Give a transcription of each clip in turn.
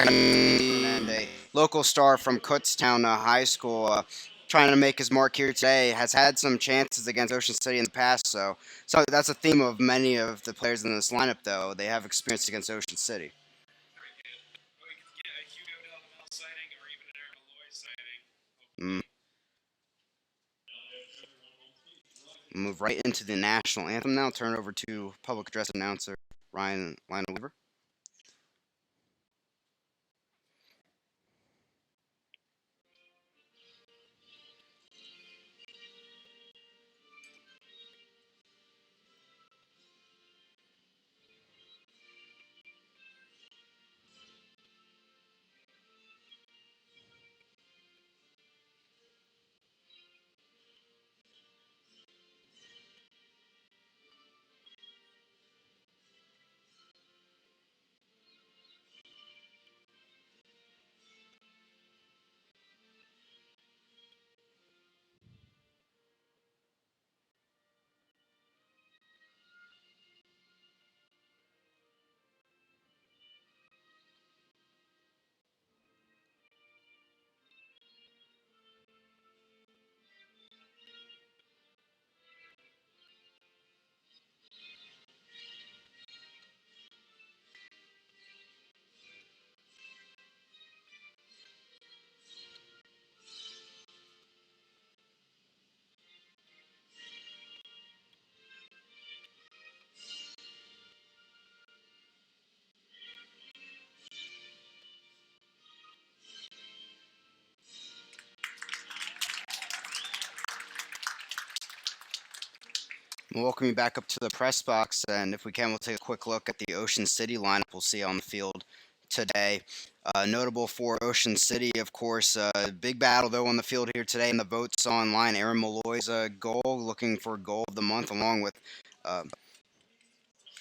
And a local star from Kutztown High School, trying to make his mark here today, has had some chances against Ocean City in the past. So that's a theme of many of the players in this lineup, though. They have experience against Ocean City. Mm, Move right into the national anthem now. Turn over to public address announcer Ryan Lionel Weaver. We'll welcome you back up to the press box, and if we can, we'll take a quick look at the Ocean City lineup we'll see on the field today. Notable for Ocean City, of course, big battle though on the field here today, and the votes online. Aaron Malloy's goal, looking for goal of the month, uh,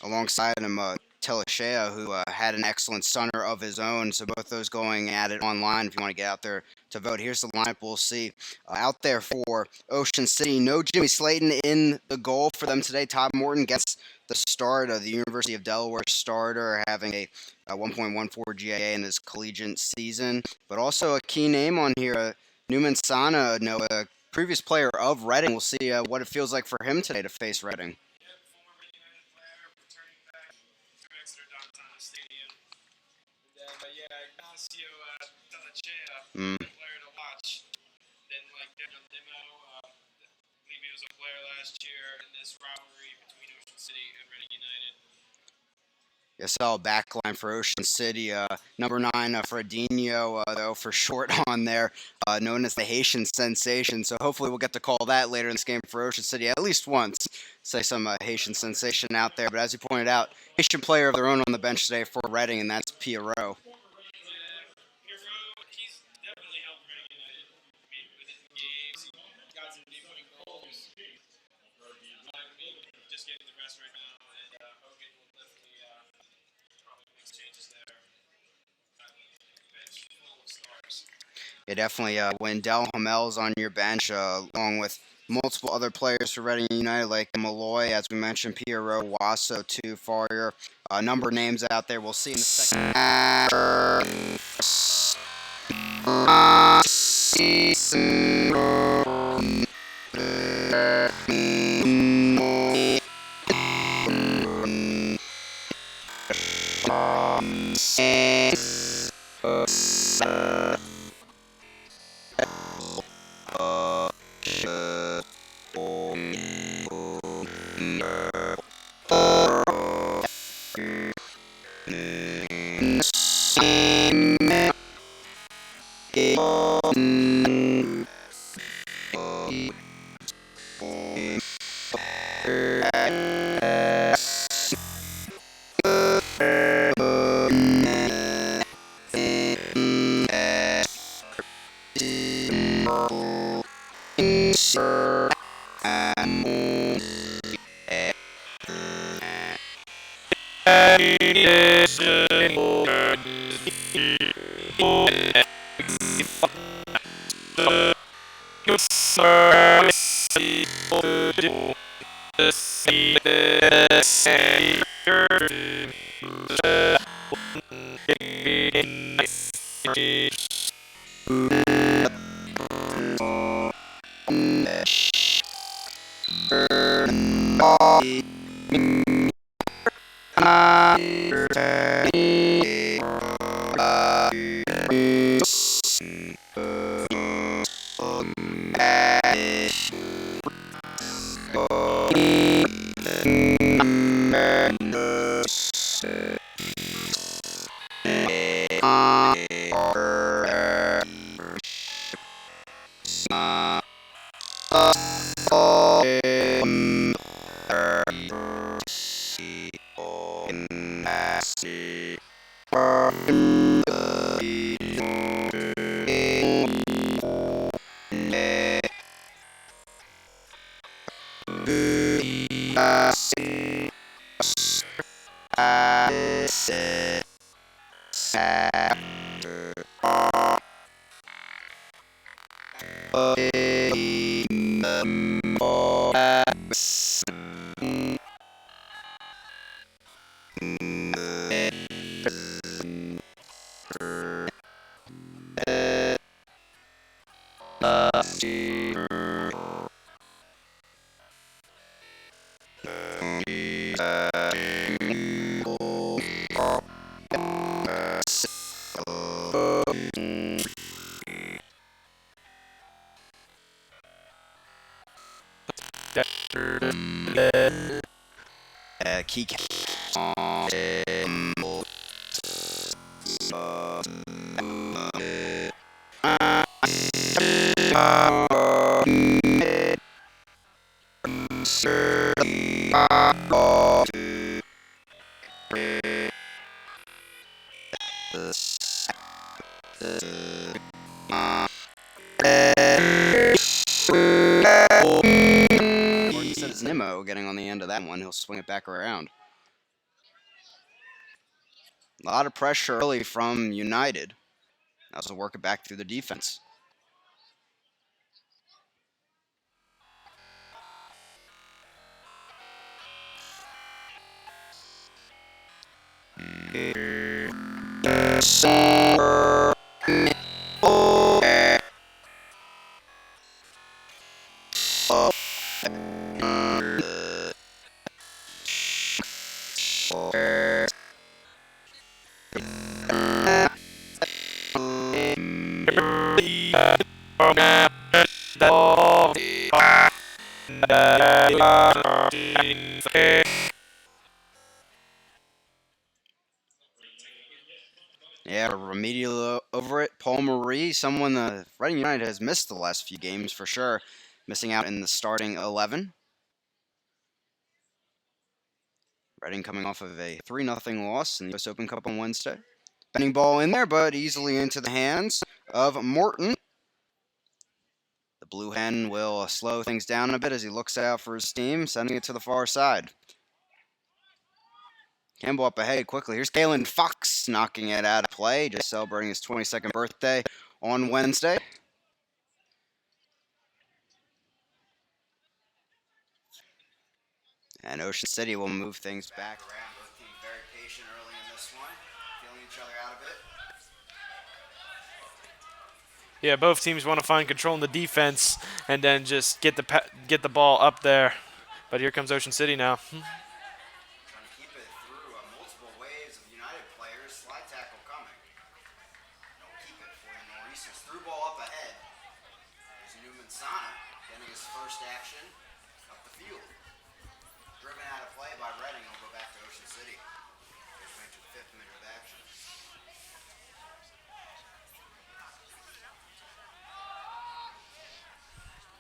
alongside him, Teleshea, who had an excellent stunner of his own. So both those going at it online. If you want to get out there to vote, here's the lineup we'll see out there for Ocean City. No Jimmy Slayton in the goal for them today. Todd Morton gets the start of the University of Delaware starter, having a 1.14 GAA in his collegiate season. But also a key name on here. Newman Sana, no, a previous player of Reading. We'll see what it feels like for him today to face Reading. Mm. I saw a backline for Ocean City. Number 9, Fredinho, though, for short on there, known as the Haitian Sensation. So hopefully we'll get to call that later in this game for Ocean City at least once. Say some Haitian Sensation out there. But as you pointed out, Haitian player of their own on the bench today for Reading, and that's Pierrot. Yeah, definitely. When Del Hamel's on your bench, along with multiple other players for Reading United, like Malloy, as we mentioned, Pierrot, Wasso, too, Farrier, a number of names out there. We'll see in the second. Key. Gordon said it's Nimmo getting on the end of that one. He'll swing it back around. A lot of pressure early from United. Also work it back through the defense. Yeah, remedial over it. Paul Marie, someone Reading United has missed the last few games for sure, missing out in the starting 11. Reading coming off of a 3-0 loss in the US Open Cup on Wednesday. Bending ball in there, but easily into the hands of Morton. The Blue Hen will slow things down a bit as he looks out for his team, sending it to the far side. Campbell up ahead quickly. Here's Galen Fox knocking it out of play, just celebrating his 22nd birthday on Wednesday. And Ocean City will move things back around. Both teams very patient early in this one, feeling each other out a bit. Yeah, both teams want to find control in the defense and then just get the ball up there. But here comes Ocean City now. Trying to keep it through multiple waves of United players. Slide tackle coming. They'll keep it for the Nor'easters. Through ball up ahead. There's Newman Sana getting his first action up the field. Driven out of play by Reading. He'll go back to Ocean City. There's going to the 5th minute of action.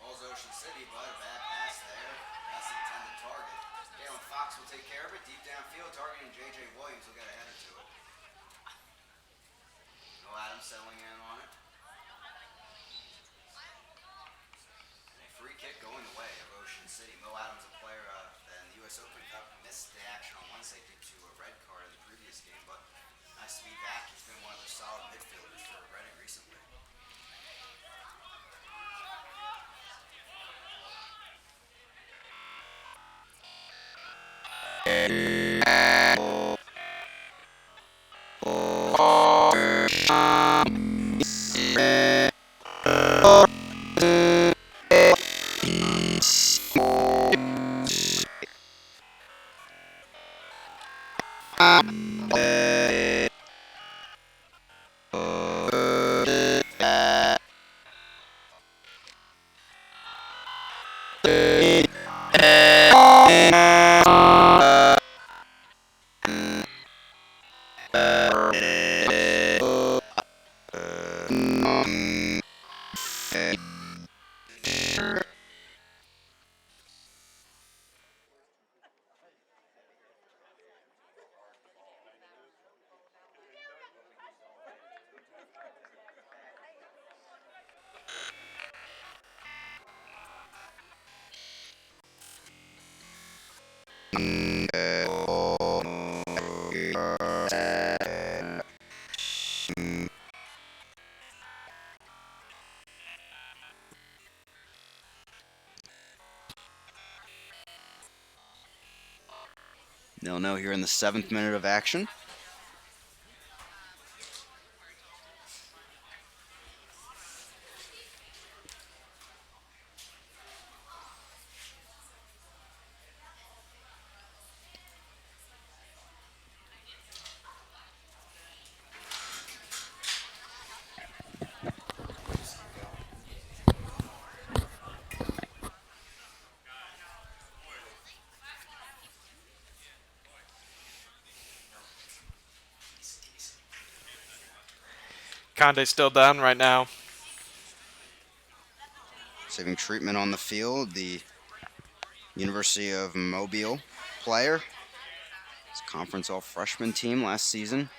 Ball's Ocean City, but a bad pass there. That's the intended target. Galen Fox will take care of it. Deep downfield, targeting J.J. Williams. Will get a header to it. No Adams settling in on it. A free kick going the way of Ocean City. Mo Adams, a player in the US Open Cup, missed the action on Wednesday due to a red card in the previous game, but nice to be back. He's been one of the solid midfielders for Reading recently. They'll know here in the 7th minute of action. Conde's still down right now. Saving treatment on the field, the University of Mobile player. It's conference all-freshman team last season.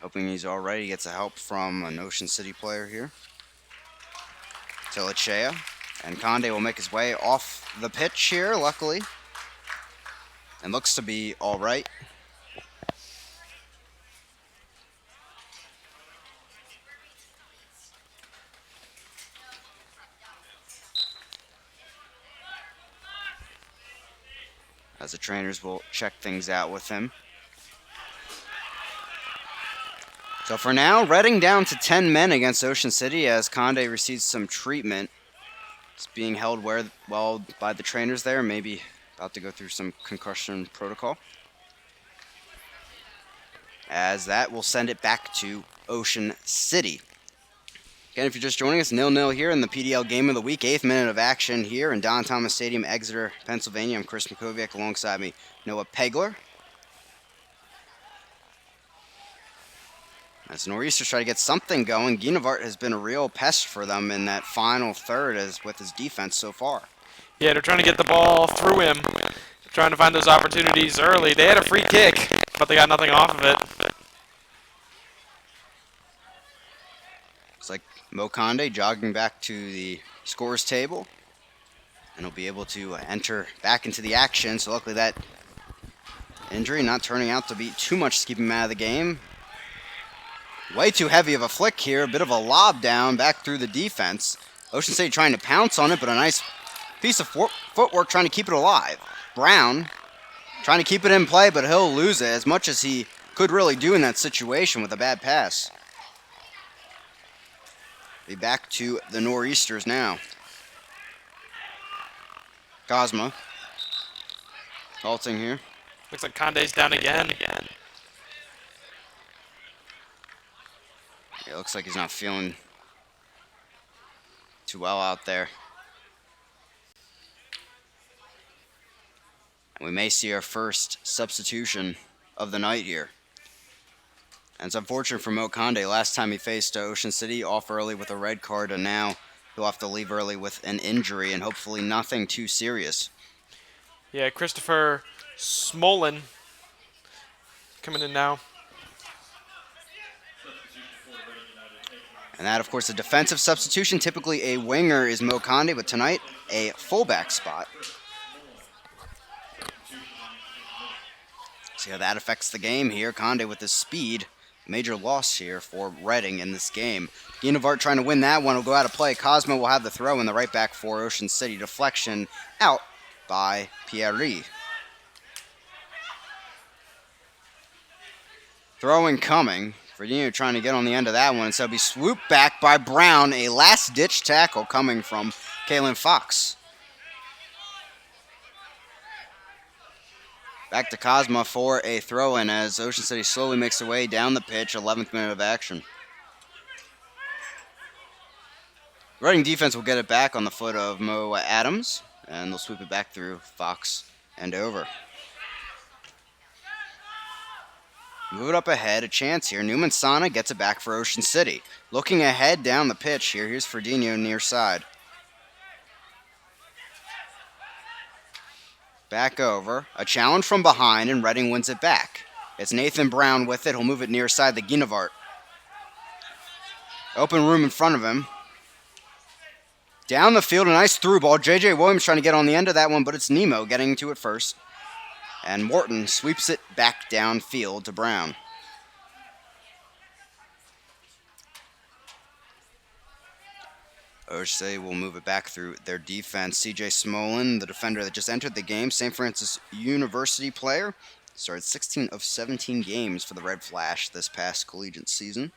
Hoping he's all right. He gets a help from an Ocean City player here. Tilichea. And Conde will make his way off the pitch here, luckily. And looks to be all right. As the trainers will check things out with him. So for now, Reading down to 10 men against Ocean City as Conde receives some treatment. He's being held well by the trainers there, maybe about to go through some concussion protocol. As that will send it back to Ocean City. Again, if you're just joining us, 0-0 here in the PDL Game of the Week, 8th minute of action here in Don Thomas Stadium, Exeter, Pennsylvania. I'm Chris Makoviak, alongside me, Noah Pegler. As Nor'easters try to get something going, Guinevart has been a real pest for them in that final third with his defense so far. Yeah, they're trying to get the ball through him, trying to find those opportunities early. They had a free kick, but they got nothing off of it. Looks like Mo Conde jogging back to the scores table, and he'll be able to enter back into the action. So luckily that injury not turning out to be too much to keep him out of the game. Way too heavy of a flick here, a bit of a lob down back through the defense. Ocean State trying to pounce on it, but a nice piece of footwork trying to keep it alive. Brown trying to keep it in play, but he'll lose it as much as he could really do in that situation with a bad pass. Be back to the Nor'easters now. Cosmo. Halting here. Looks like Conde's down again. It looks like he's not feeling too well out there. We may see our first substitution of the night here. And it's unfortunate for Mo Conde. Last time he faced Ocean City, off early with a red card, and now he'll have to leave early with an injury, and hopefully nothing too serious. Yeah, Christopher Smolin coming in now. And that, of course, a defensive substitution. Typically a winger is Mo Conde, but tonight a fullback spot. See how that affects the game here. Conde with his speed. Major loss here for Reading in this game. Guinevart trying to win that one will go out of play. Cosmo will have the throw in the right back for Ocean City. Deflection out by Pierre. Throwing coming. Virginia trying to get on the end of that one. So it'll be swooped back by Brown. A last-ditch tackle coming from Kalen Fox. Back to Cosmo for a throw-in as Ocean City slowly makes their way down the pitch. 11th minute of action. Reading defense will get it back on the foot of Mo Adams, and they'll sweep it back through Fox and over. Move it up ahead, a chance here. Newman Sana gets it back for Ocean City. Looking ahead down the pitch here. Here's Ferdinand near side. Back over. A challenge from behind, and Reading wins it back. It's Nathan Brown with it. He'll move it near side to Guinevart. Open room in front of him. Down the field, a nice through ball. J.J. Williams trying to get on the end of that one, but it's Nemo getting to it first. And Morton sweeps it back downfield to Brown. Ocean State will move it back through their defense. C.J. Smolin, the defender that just entered the game, St. Francis University player, started 16 of 17 games for the Red Flash this past collegiate season.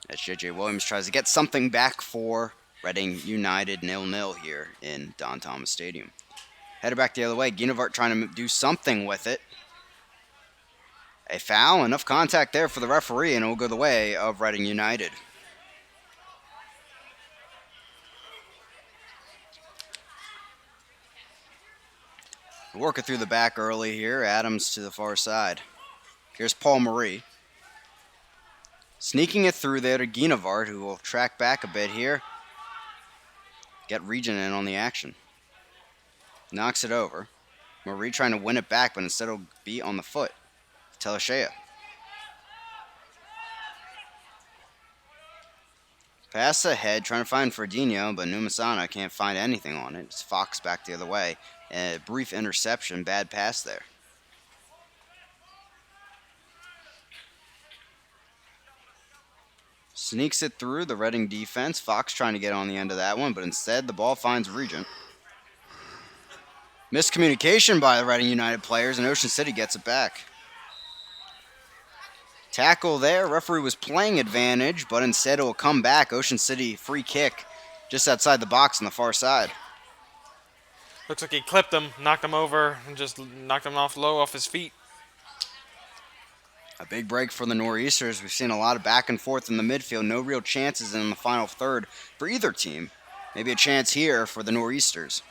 As J.J. Williams tries to get something back for Reading United 0-0 here in Don Thomas Stadium. Headed back the other way. Guinevart trying to do something with it. A foul, enough contact there for the referee, and it will go the way of Reading United. Working through the back early here. Adams to the far side. Here's Paul Marie. Sneaking it through there to Guinevart, who will track back a bit here. Get Regent in on the action. Knocks it over. Marie trying to win it back, but instead it'll be on the foot. Teleshea. Pass ahead, trying to find Ferdinand, but Numasana can't find anything on it. It's Fox back the other way. A brief interception, bad pass there. Sneaks it through the Reading defense. Fox trying to get on the end of that one, but instead the ball finds Regent. Miscommunication by the Reading United players, and Ocean City gets it back. Tackle there. Referee was playing advantage, but instead it will come back. Ocean City free kick just outside the box on the far side. Looks like he clipped him, knocked him over, and just knocked him off low off his feet. A big break for the Nor'easters. We've seen a lot of back and forth in the midfield. No real chances in the final third for either team. Maybe a chance here for the Nor'easters.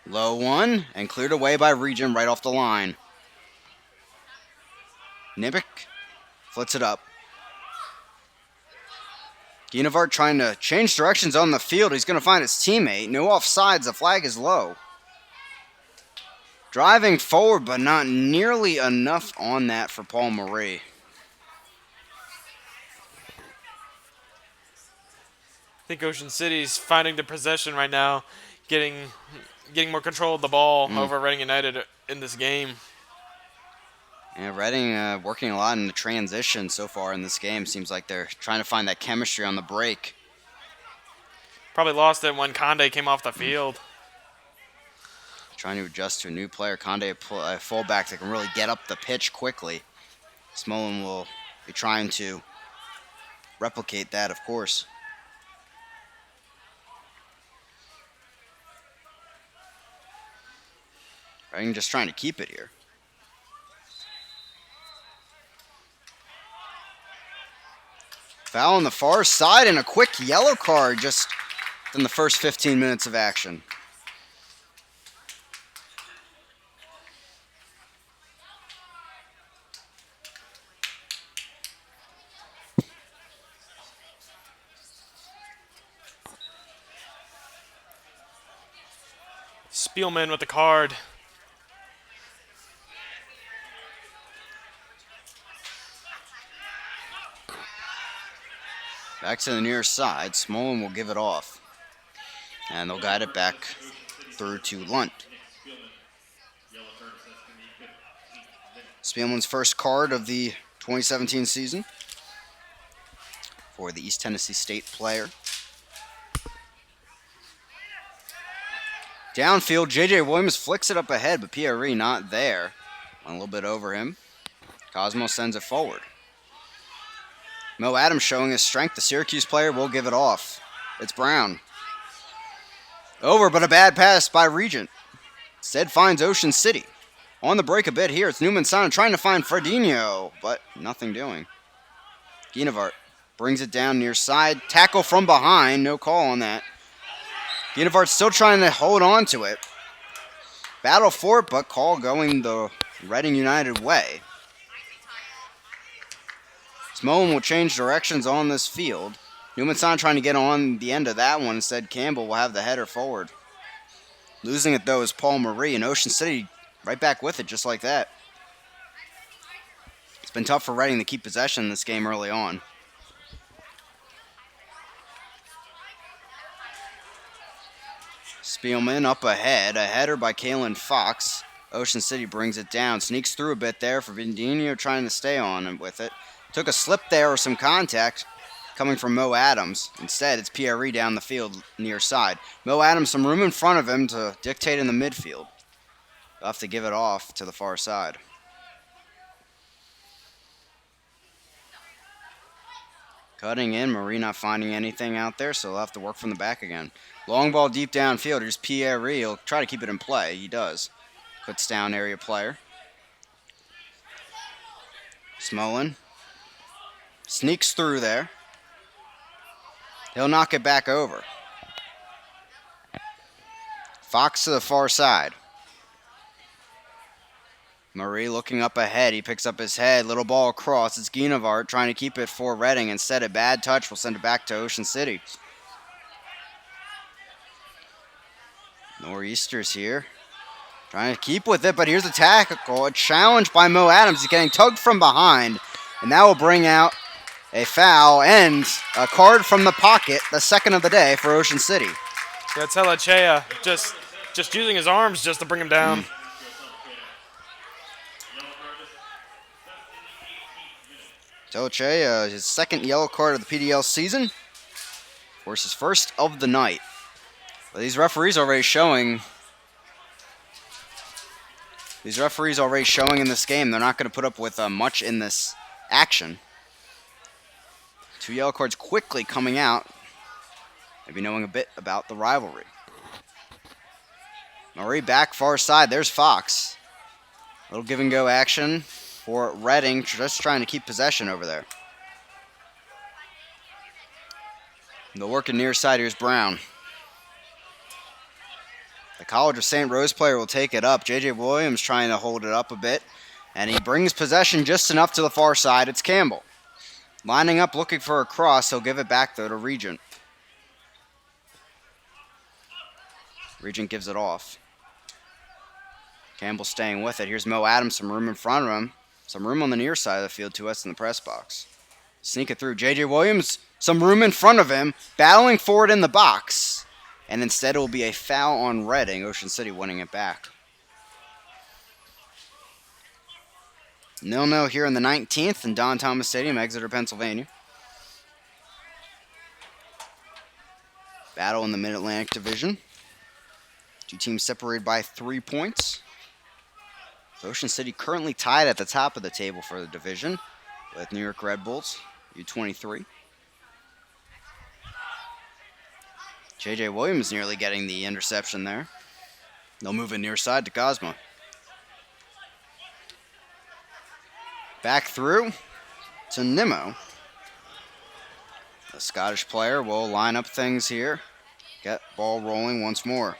Low one, and cleared away by Regent right off the line. Nibik flits it up. Guinevart trying to change directions on the field. He's going to find his teammate. No offsides. The flag is low. Driving forward, but not nearly enough on that for Paul Marie. I think Ocean City's finding the possession right now, getting more control of the ball over Reading United in this game. Yeah, Reading working a lot in the transition so far in this game. Seems like they're trying to find that chemistry on the break. Probably lost it when Conde came off the field. Trying to adjust to a new player. Conde, a fullback that can really get up the pitch quickly. Smolin will be trying to replicate that, of course. Reading just trying to keep it here. Foul on the far side and a quick yellow card just in the first 15 minutes of action. Spielman with the card. Back to the near side. Smolin will give it off. And they'll guide it back through to Lunt. Spielman's first card of the 2017 season for the East Tennessee State player. Downfield, J.J. Williams flicks it up ahead, but Pierre not there. A little bit over him. Cosmo sends it forward. Mo Adams showing his strength. The Syracuse player will give it off. It's Brown. Over, but a bad pass by Regent. Instead finds Ocean City. On the break a bit here, it's Newman Sana trying to find Fredinho, but nothing doing. Guinevart brings it down near side. Tackle from behind. No call on that. Guinevart's still trying to hold on to it. Battle for it, but call going the Reading United way. Smolin will change directions on this field. Newman Sana trying to get on the end of that one. Instead, Campbell will have the header forward. Losing it, though, is Paul Marie, and Ocean City right back with it just like that. It's been tough for Reading to keep possession in this game early on. Spielman up ahead. A header by Kalen Fox. Ocean City brings it down. Sneaks through a bit there for Vendino trying to stay on with it. Took a slip there or some contact coming from Mo Adams. Instead, it's Pierre down the field near side. Mo Adams some room in front of him to dictate in the midfield. They'll have to give it off to the far side. Cutting in, Marie not finding anything out there, so they'll have to work from the back again. Long ball deep downfield. Here's Pierre. He'll try to keep it in play. He does. Cuts down area player. Smolin sneaks through there. He'll knock it back over. Fox to the far side. Marie looking up ahead. He picks up his head. Little ball across. It's Guinevart trying to keep it for Reading. Instead, a bad touch will send it back to Ocean City. Nor'easters here. Trying to keep with it, but here's a tackle. A challenge by Mo Adams. He's getting tugged from behind. And that will bring out a foul and a card from the pocket, the second of the day for Ocean City. Yeah, Telechea just using his arms just to bring him down. Telechea, his second yellow card of the PDL season. Of course, his first of the night. But these referees already showing in this game they're not going to put up with much in this action. Two yellow cards quickly coming out maybe knowing a bit about the rivalry. Murray back far side. There's Fox. A little give and go action for Reading, just trying to keep possession over there. They'll work near side. Here's Brown. The College of St. Rose player will take it up. J.J. Williams trying to hold it up a bit. And he brings possession just enough to the far side. It's Campbell. Lining up, looking for a cross. He'll give it back, though, to Regent. Regent gives it off. Campbell staying with it. Here's Mo Adams, some room in front of him. Some room on the near side of the field to us in the press box. Sneak it through. J.J. Williams, some room in front of him. Battling for it in the box. And instead it will be a foul on Reading. Ocean City winning it back. 0-0 here in the 19th in Don Thomas Stadium, Exeter, Pennsylvania. Battle in the Mid-Atlantic Division. Two teams separated by 3 points. Ocean City currently tied at the top of the table for the division with New York Red Bulls, U23. J.J. Williams nearly getting the interception there. They'll move it near side to Cosmo. Back through to Nimmo. The Scottish player will line up things here. Get ball rolling once more.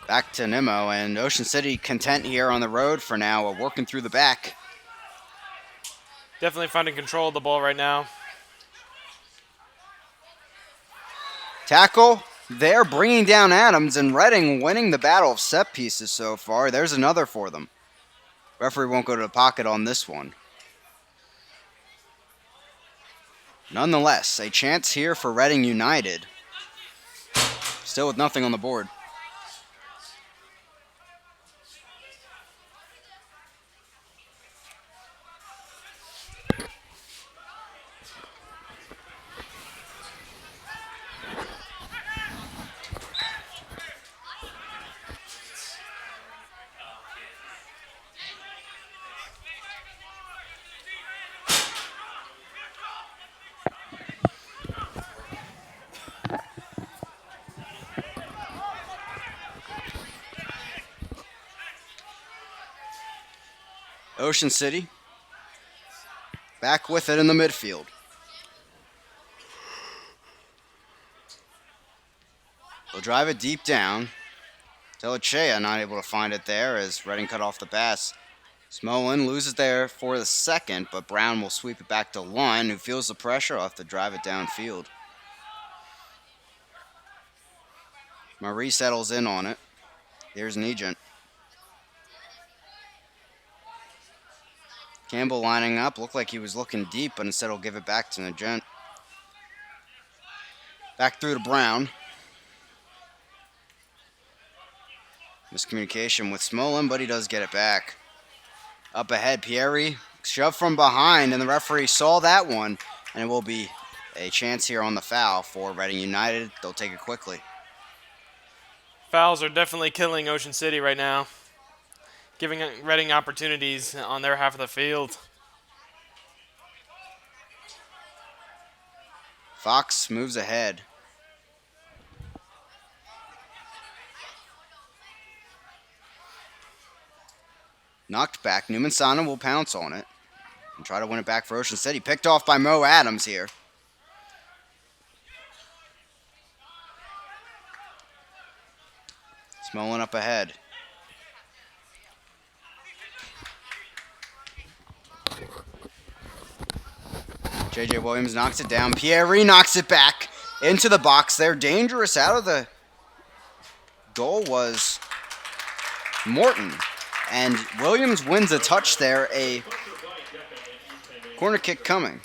Back to Nimmo, and Ocean City content here on the road for now, working through the back. Definitely finding control of the ball right now. Tackle there, bringing down Adams, and Reading winning the battle of set pieces so far. There's another for them. Referee won't go to the pocket on this one. Nonetheless, a chance here for Reading United. Still with nothing on the board. Ocean City back with it in the midfield. They'll drive it deep down. Telechea not able to find it there as Reading cut off the pass. Smolin loses there for the second, but Brown will sweep it back to Lund, who feels the pressure. Will have to drive it downfield. Marie settles in on it. Here's Nugent. Campbell lining up. Looked like he was looking deep, but instead he'll give it back to Nugent. Back through to Brown. Miscommunication with Smolin, but he does get it back. Up ahead, Pieri shoved from behind, and the referee saw that one, and it will be a chance here on the foul for Reading United. They'll take it quickly. Fouls are definitely killing Ocean City right now, giving Reading opportunities on their half of the field. Fox moves ahead. Knocked back. Newman Sana will pounce on it and try to win it back for Ocean City. Picked off by Mo Adams here. Smolin up ahead. J.J. Williams knocks it down. Pieri knocks it back into the box. They're dangerous. Out of the goal was Morton. And Williams wins a touch there. A corner kick coming.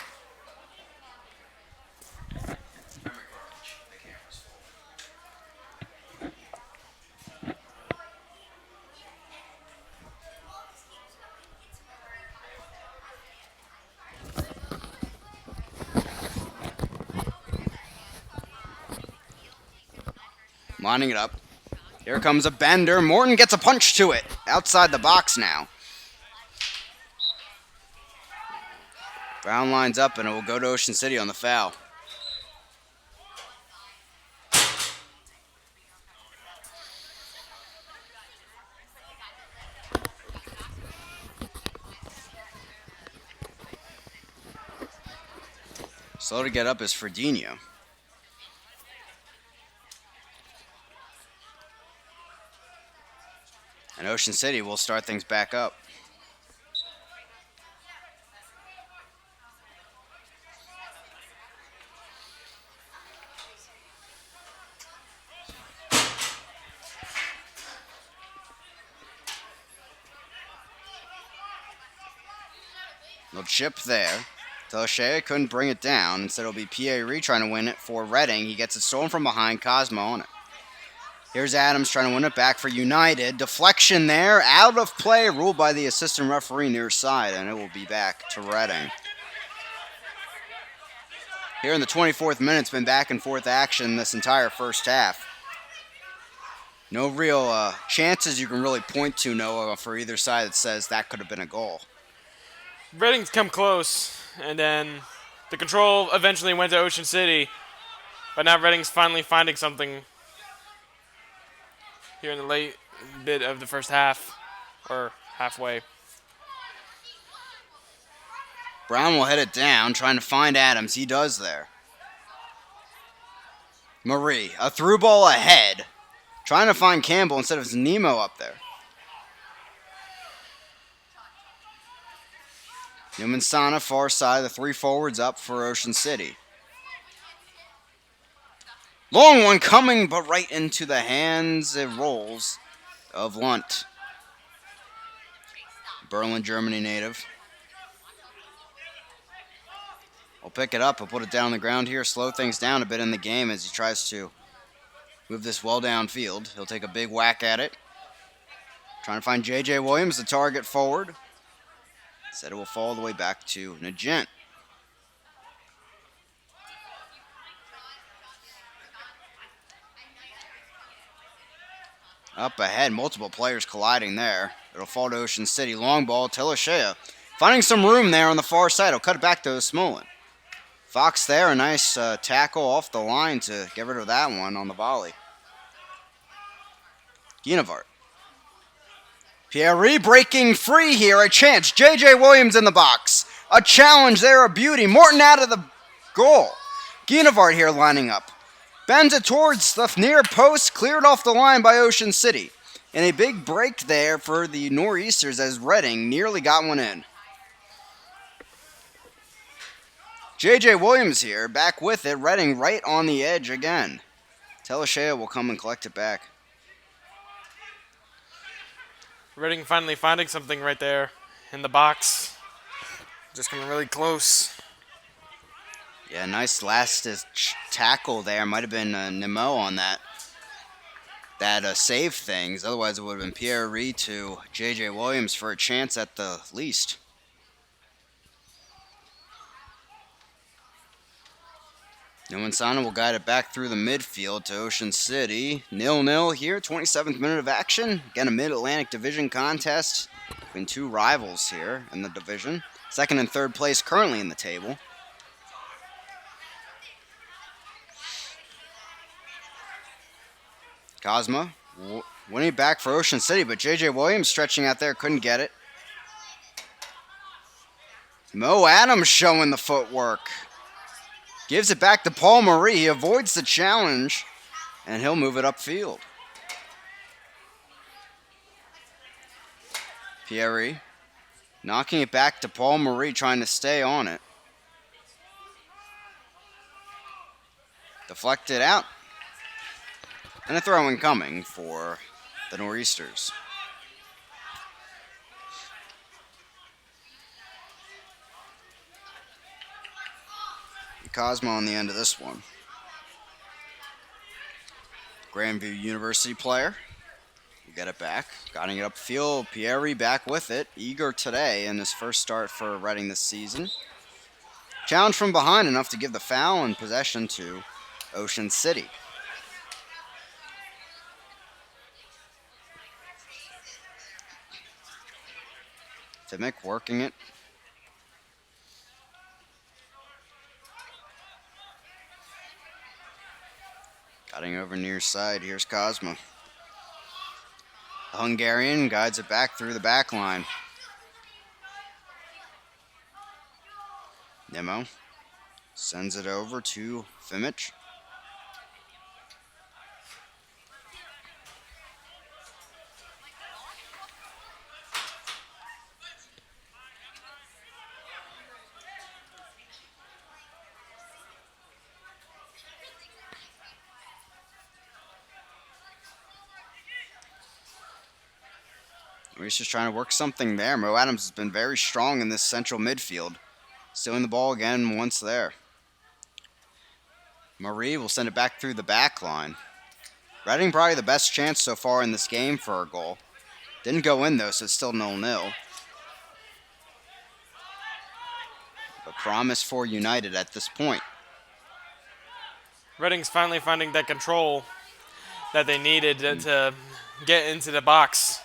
Lining it up. Here comes a bender. Morton gets a punch to it. Outside the box now. Brown lines up, and it will go to Ocean City on the foul. Slow to get up is Fredinho. And Ocean City will start things back up. No chip there. Teleshea couldn't bring it down. Instead, it'll be Pierre trying to win it for Reading. He gets it stolen from behind. Cosmo on it. Here's Adams trying to win it back for United. Deflection there. Out of play. Ruled by the assistant referee near side. And it will be back to Reading. Here in the 24th minute, it's been back and forth action this entire first half. No real chances you can really point to, Noah, for either side that says that could have been a goal. Reading's come close, and then the control eventually went to Ocean City, but now Reading's finally finding something here in the late bit of the first half, or halfway. Brown will head it down, trying to find Adams. He does there. Marie, a through ball ahead, trying to find Campbell instead of Nemo up there. Newman Sana, far side, the three forwards up for Ocean City. Long one coming, but right into the hands, it rolls, of Lunt. Berlin, Germany native. We'll pick it up, we'll put it down on the ground here, slow things down a bit in the game as he tries to move this well downfield. He'll take a big whack at it. Trying to find J.J. Williams, the target forward. Said it will fall all the way back to Nugent. Up ahead, multiple players colliding there. It'll fall to Ocean City. Long ball, Teleshea. Finding some room there on the far side. He'll cut it back to Smolin. Fox there, a nice tackle off the line to get rid of that one on the volley. Guinevart. Pierre breaking free here, a chance. J.J. Williams in the box. A challenge there, a beauty. Morton out of the goal. Guinevart here lining up. Bends it towards the near post, cleared off the line by Ocean City. And a big break there for the Nor'easters as Reading nearly got one in. J.J. Williams here, back with it. Reading right on the edge again. Teleshea will come and collect it back. Reading finally finding something right there in the box. Just coming really close. Yeah, nice last tackle there. Might have been Nemo on that save things. Otherwise, it would have been Pierre to J.J. Williams for a chance at the least. Nomansana will guide it back through the midfield to Ocean City. 0-0 here, 27th minute of action. Again, a Mid-Atlantic Division contest between two rivals here in the division. Second and third place currently in the table. Cosma winning it back for Ocean City, but J.J. Williams stretching out there, couldn't get it. Mo Adams showing the footwork. Gives it back to Paul Marie. He avoids the challenge, and he'll move it upfield. Pierre knocking it back to Paul Marie, trying to stay on it. Deflected out. And a throw incoming for the Nor'easters. Cosmo on the end of this one. Grandview University player. We'll get it back. Guiding it upfield. Pierre back with it. Eager today in his first start for Reading this season. Challenge from behind enough to give the foul and possession to Ocean City. Timic working it. Cutting over near side. Here's Cosmo. The Hungarian guides it back through the back line. Nemo sends it over to Fimic. He's just trying to work something there. Mo Adams has been very strong in this central midfield. Stealing the ball again once there. Marie will send it back through the back line. Reading probably the best chance so far in this game for a goal. Didn't go in though, so it's still 0-0. But promise for United at this point. Reading's finally finding that control that they needed to get into the box.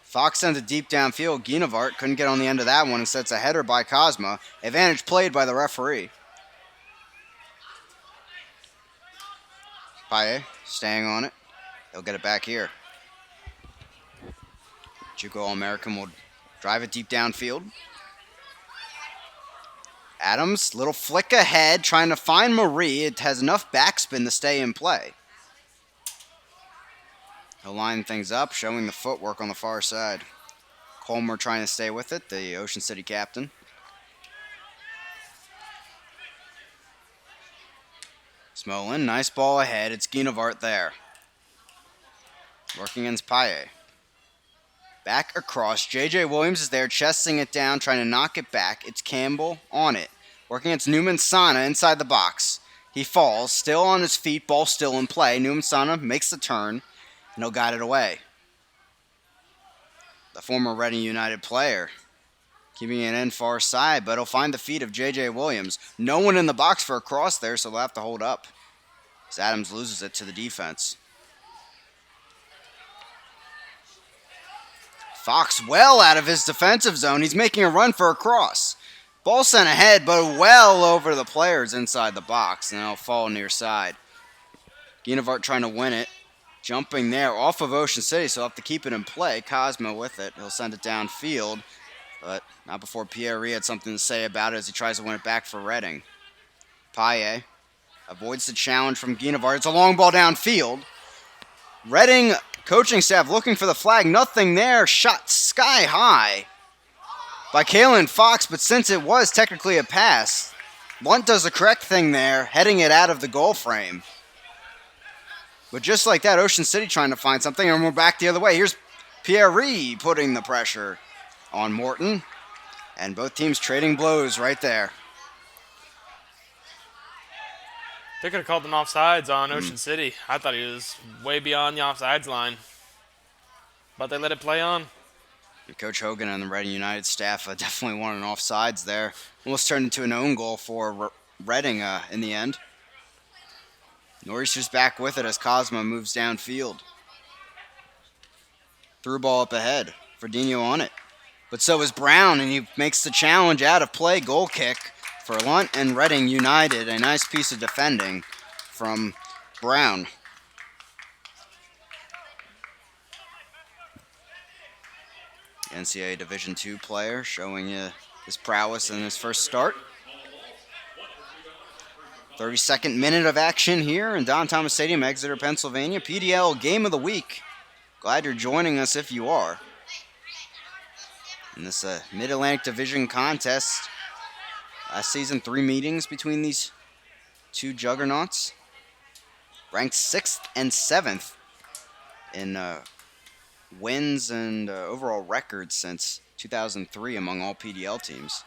Fox sends it deep downfield. Guinevart couldn't get on the end of that one and sets a header by Cosma. Advantage played by the referee. Paye staying on it. He'll get it back here. Juco All-American will drive it deep downfield. Adams, little flick ahead, trying to find Marie. It has enough backspin to stay in play. He'll line things up, showing the footwork on the far side. Colmer trying to stay with it, the Ocean City captain. Smolin, nice ball ahead. It's Guinevart there. Working against Paye. Back across. J.J. Williams is there, chesting it down, trying to knock it back. It's Campbell on it. Working against Newman Sana inside the box. He falls, still on his feet, ball still in play. Newman Sana makes the turn, and he'll guide it away. The former Reading United player. Keeping it in far side, but he'll find the feet of J.J. Williams. No one in the box for a cross there, so they'll have to hold up. As Adams loses it to the defense. Fox well out of his defensive zone. He's making a run for a cross. Ball sent ahead, but well over the players inside the box, and it'll fall near side. Guinevart trying to win it. Jumping there off of Ocean City, so he'll have to keep it in play. Cosmo with it. He'll send it downfield, but not before Pierre had something to say about it as he tries to win it back for Reading. Paye avoids the challenge from Guinevart. It's a long ball downfield. Reading coaching staff looking for the flag. Nothing there. Shot sky high by Kalen Fox, but since it was technically a pass, Lunt does the correct thing there, heading it out of the goal frame. But just like that, Ocean City trying to find something, and we're back the other way. Here's Pierre putting the pressure on Morton, and both teams trading blows right there. They could have called an offsides on Ocean City. I thought he was way beyond the offsides line. But they let it play on. Coach Hogan and the Reading United staff definitely wanted an offsides there. Almost turned into an own goal for Reading in the end. Nor'easter's back with it as Cosmo moves downfield. Through ball up ahead. Ferdinand on it. But so is Brown, and he makes the challenge out of play. Goal kick for Lunt and Reading United. A nice piece of defending from Brown. NCAA Division II player showing his prowess in his first start. 32nd minute of action here in Don Thomas Stadium, Exeter, Pennsylvania. PDL Game of the Week. Glad you're joining us if you are. In this Mid-Atlantic Division contest, last season, 3 meetings between these two juggernauts. Ranked 6th and 7th in wins and overall records since 2003 among all PDL teams.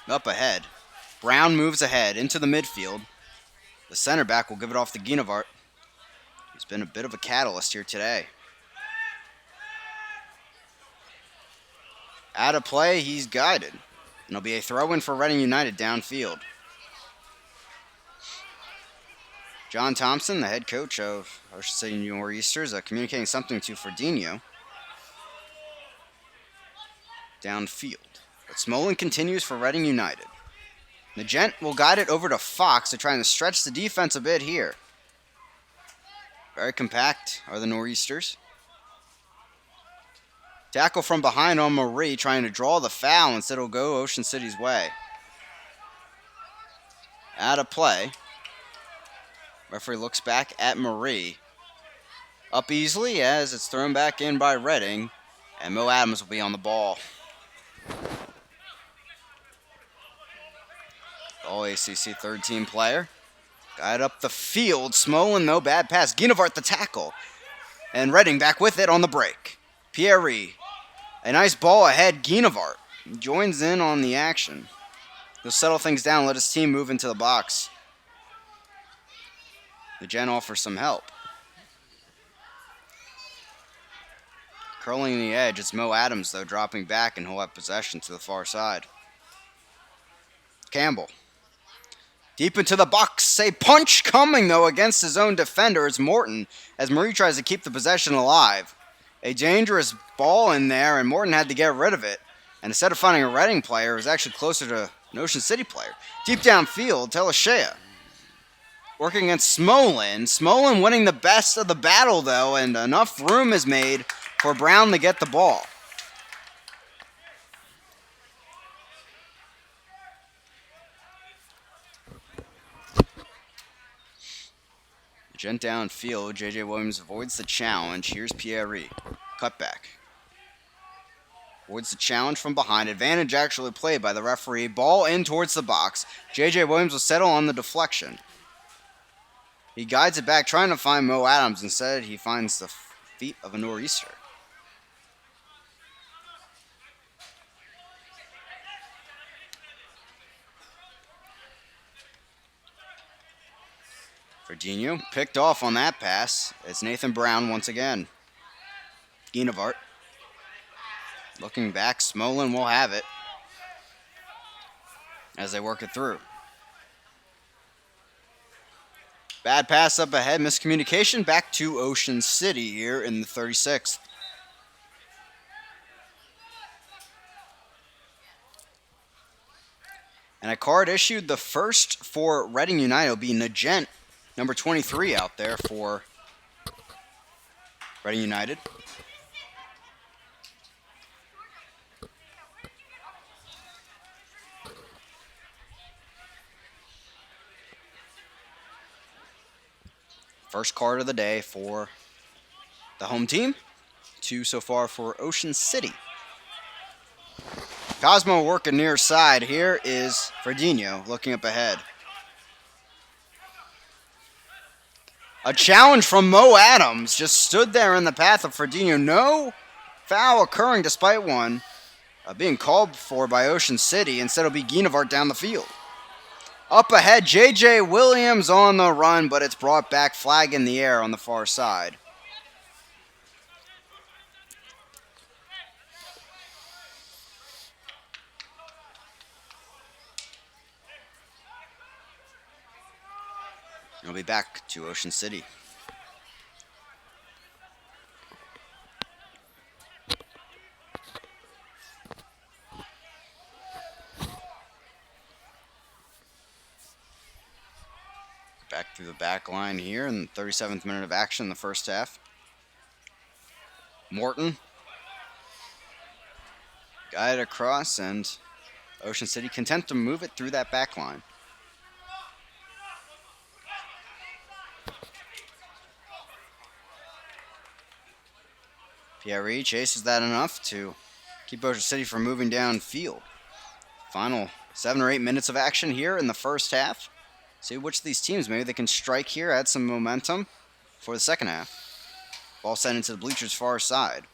Up ahead. Brown moves ahead into the midfield. The center back will give it off to Guinevart. He's been a bit of a catalyst here today. Out of play, he's guided. And it'll be a throw-in for Reading United downfield. John Thompson, the head coach of Ocean City Nor'easters, communicating something to Ferdinand downfield. But Smolin continues for Reading United. Nugent will guide it over to Fox. They're trying to stretch the defense a bit here. Very compact are the Nor'easters. Tackle from behind on Marie, trying to draw the foul. Instead, it'll go Ocean City's way. Out of play. Referee looks back at Marie. Up easily as it's thrown back in by Reading. And Mo Adams will be on the ball. All ACC third team player. Guide up the field. Smolin, no bad pass. Guinevart the tackle. And Reading back with it on the break. Pierre. A nice ball ahead. Guinevart joins in on the action. He'll settle things down and let his team move into the box. The Gen offers some help. Curling the edge, it's Mo Adams, though, dropping back, and he'll have possession to the far side. Campbell. Deep into the box. A punch coming, though, against his own defender. It's Morton, as Marie tries to keep the possession alive. A dangerous ball in there, and Morton had to get rid of it. And instead of finding a Reading player, it was actually closer to an Ocean City player. Deep downfield, Teleshea. Working against Smolin. Smolin winning the best of the battle, though, and enough room is made for Brown to get the ball. Gent downfield. J.J. Williams avoids the challenge. Here's Pierre. Cutback. Avoids the challenge from behind. Advantage actually played by the referee. Ball in towards the box. J.J. Williams will settle on the deflection. He guides it back, trying to find Mo Adams. Instead, he finds the feet of a Nor'easter. Ferdinand picked off on that pass. It's Nathan Brown once again. Guinevart. Looking back, Smolin will have it as they work it through. Bad pass up ahead, miscommunication. Back to Ocean City here in the 36th. And a card issued, the first for Reading United, will be Nugent, number 23 out there for Reading United. First card of the day for the home team. 2 so far for Ocean City. Cosmo working near side. Here is Ferdinand looking up ahead. A challenge from Mo Adams. Just stood there in the path of Ferdinand. No foul occurring despite one being called for by Ocean City. Instead it'll be Guinevart down the field. Up ahead, J.J. Williams on the run, but it's brought back, flag in the air on the far side. It'll be back to Ocean City. Back through the back line here in the 37th minute of action in the first half. Morton. Guided across, and Ocean City content to move it through that back line. Pierre chases that enough to keep Ocean City from moving downfield. Final 7 or 8 minutes of action here in the first half. See which of these teams, maybe they can strike here, add some momentum for the second half. Ball sent into the bleachers' far side.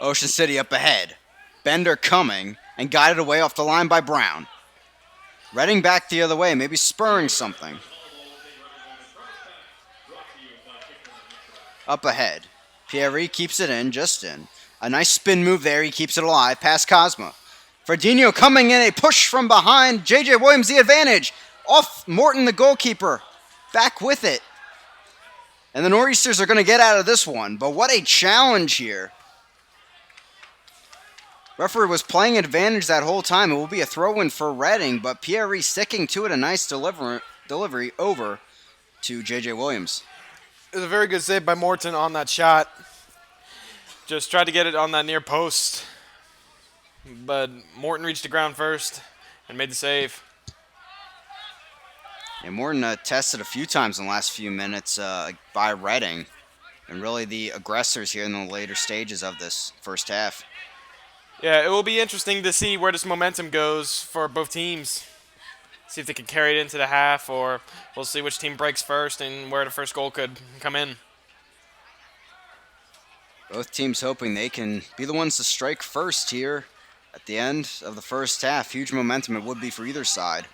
Ocean City up ahead. Bender coming and guided away off the line by Brown. Reading back the other way, maybe spurring something. Up ahead. Pierre keeps it in, just in. A nice spin move there. He keeps it alive. Past Cosmo. Fredinho coming in. A push from behind. J.J. Williams the advantage. Off Morton, the goalkeeper. Back with it. And the Nor'easters are going to get out of this one. But what a challenge here. Referee was playing advantage that whole time. It will be a throw-in for Reading, but Pierre sticking to it. A nice delivery over to J.J. Williams. It was a very good save by Morton on that shot. Just tried to get it on that near post. But Morton reached the ground first and made the save. And Morton tested a few times in the last few minutes by Reading. And really the aggressors here in the later stages of this first half. Yeah, it will be interesting to see where this momentum goes for both teams. See if they can carry it into the half, or we'll see which team breaks first and where the first goal could come in. Both teams hoping they can be the ones to strike first here at the end of the first half. Huge momentum it would be for either side.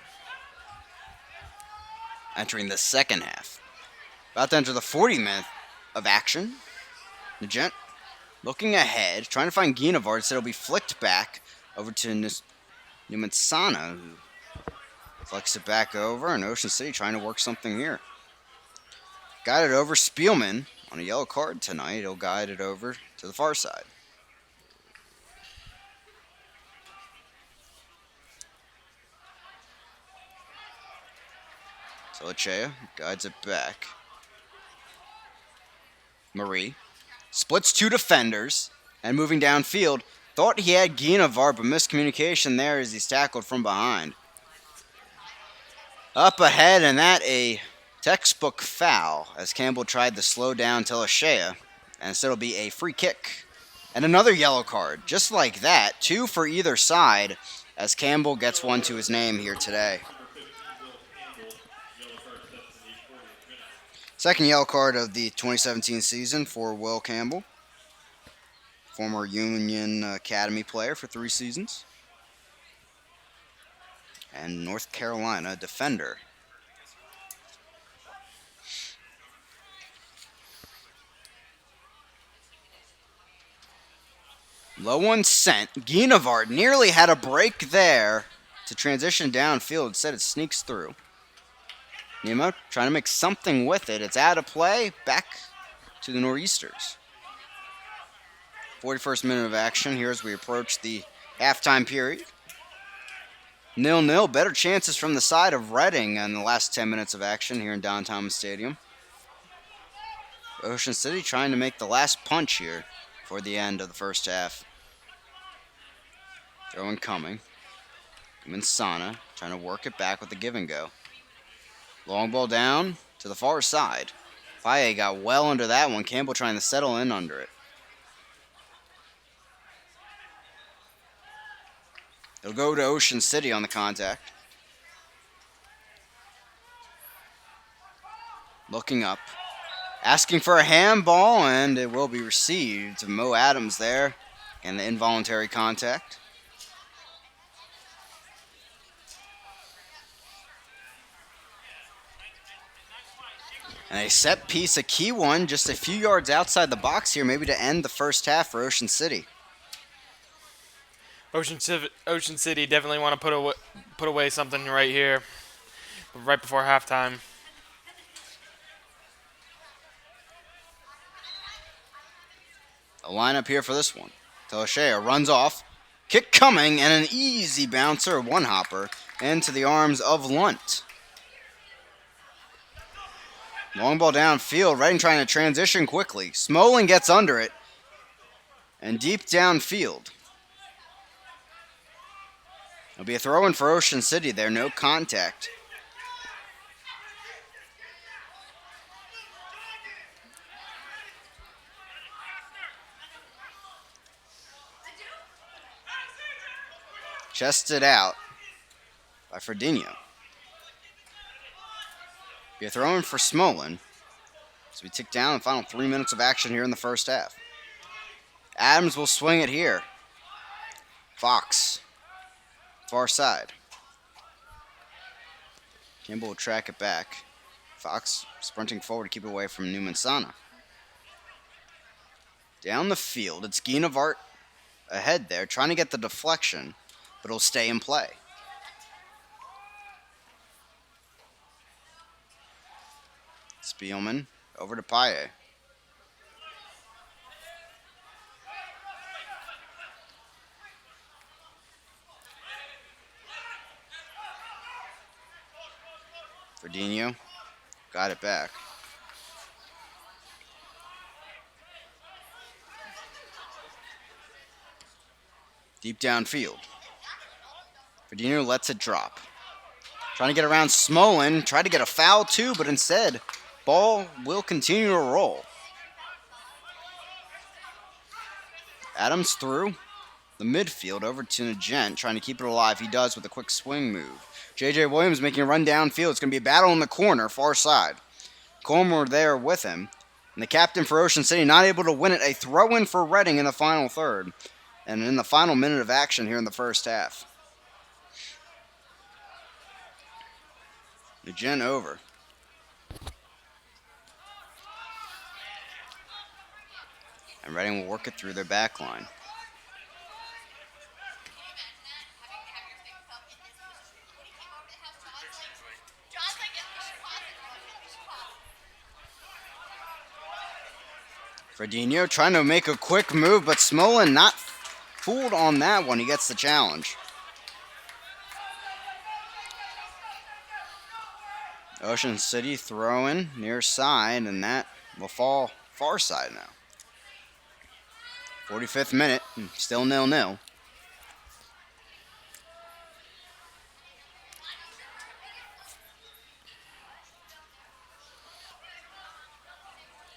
Entering the second half. About to enter the 40th minute of action. Nugent looking ahead, trying to find Guinevard, so it'll be flicked back over to Numansana, who flicks it back over, and Ocean City trying to work something here. Got it over. Spielman on a yellow card tonight. He'll guide it over to the far side. Telechea guides it back. Marie splits two defenders and moving downfield. Thought he had Guinevard, but miscommunication there as he's tackled from behind. Up ahead, and that a textbook foul as Campbell tried to slow down Telechea, and instead it'll be a free kick. And another yellow card, just like that. 2 for either side as Campbell gets one to his name here today. Second yellow card of the 2017 season for Will Campbell, former Union Academy player for 3 seasons. And North Carolina defender. Low one sent. Guinevard nearly had a break there to transition downfield. Instead, it sneaks through. Nemo trying to make something with it. It's out of play. Back to the Nor'easters. 41st minute of action here as we approach the halftime period. 0-0. Better chances from the side of Reading in the last 10 minutes of action here in Don Thomas Stadium. Ocean City trying to make the last punch here for the end of the first half. Throw-in coming. Mansana trying to work it back with the give and go. Long ball down to the far side. Paye got well under that one. Campbell trying to settle in under it. It'll go to Ocean City on the contact. Looking up. Asking for a handball, and it will be received. Mo Adams there. And the involuntary contact. And a set piece, a key one, just a few yards outside the box here, maybe to end the first half for Ocean City. Ocean City definitely want to put away something right here, right before halftime. A lineup here for this one. Telechea runs off. Kick coming, and an easy bouncer, one hopper, into the arms of Lunt. Long ball downfield. Reading trying to transition quickly. Smoling gets under it. And deep downfield. It'll be a throw-in for Ocean City there. No contact. Chested out by Fredinho. Be a throw-in for Smolin as we tick down the final 3 minutes of action here in the first half. Adams will swing it here. Fox, far side. Campbell will track it back. Fox sprinting forward to keep it away from Numansana. Down the field, it's Guinevart ahead there, trying to get the deflection, but it'll stay in play. Spielman over to Paye. Verdinho got it back. Deep downfield. Verdinho lets it drop. Trying to get around Smolin. Tried to get a foul too, but instead, ball will continue to roll. Adams through the midfield over to Nugent, trying to keep it alive. He does with a quick swing move. J.J. Williams making a run downfield. It's going to be a battle in the corner, far side. Colmer there with him. And the captain for Ocean City not able to win it. A throw-in for Reading in the final third. And in the final minute of action here in the first half. Nugent over. And Reading will work it through their back line. Verdinho trying to make a quick move, but Smolin not fooled on that one. He gets the challenge. Ocean City throwing near side, and that will fall far side now. 45th minute, still 0-0.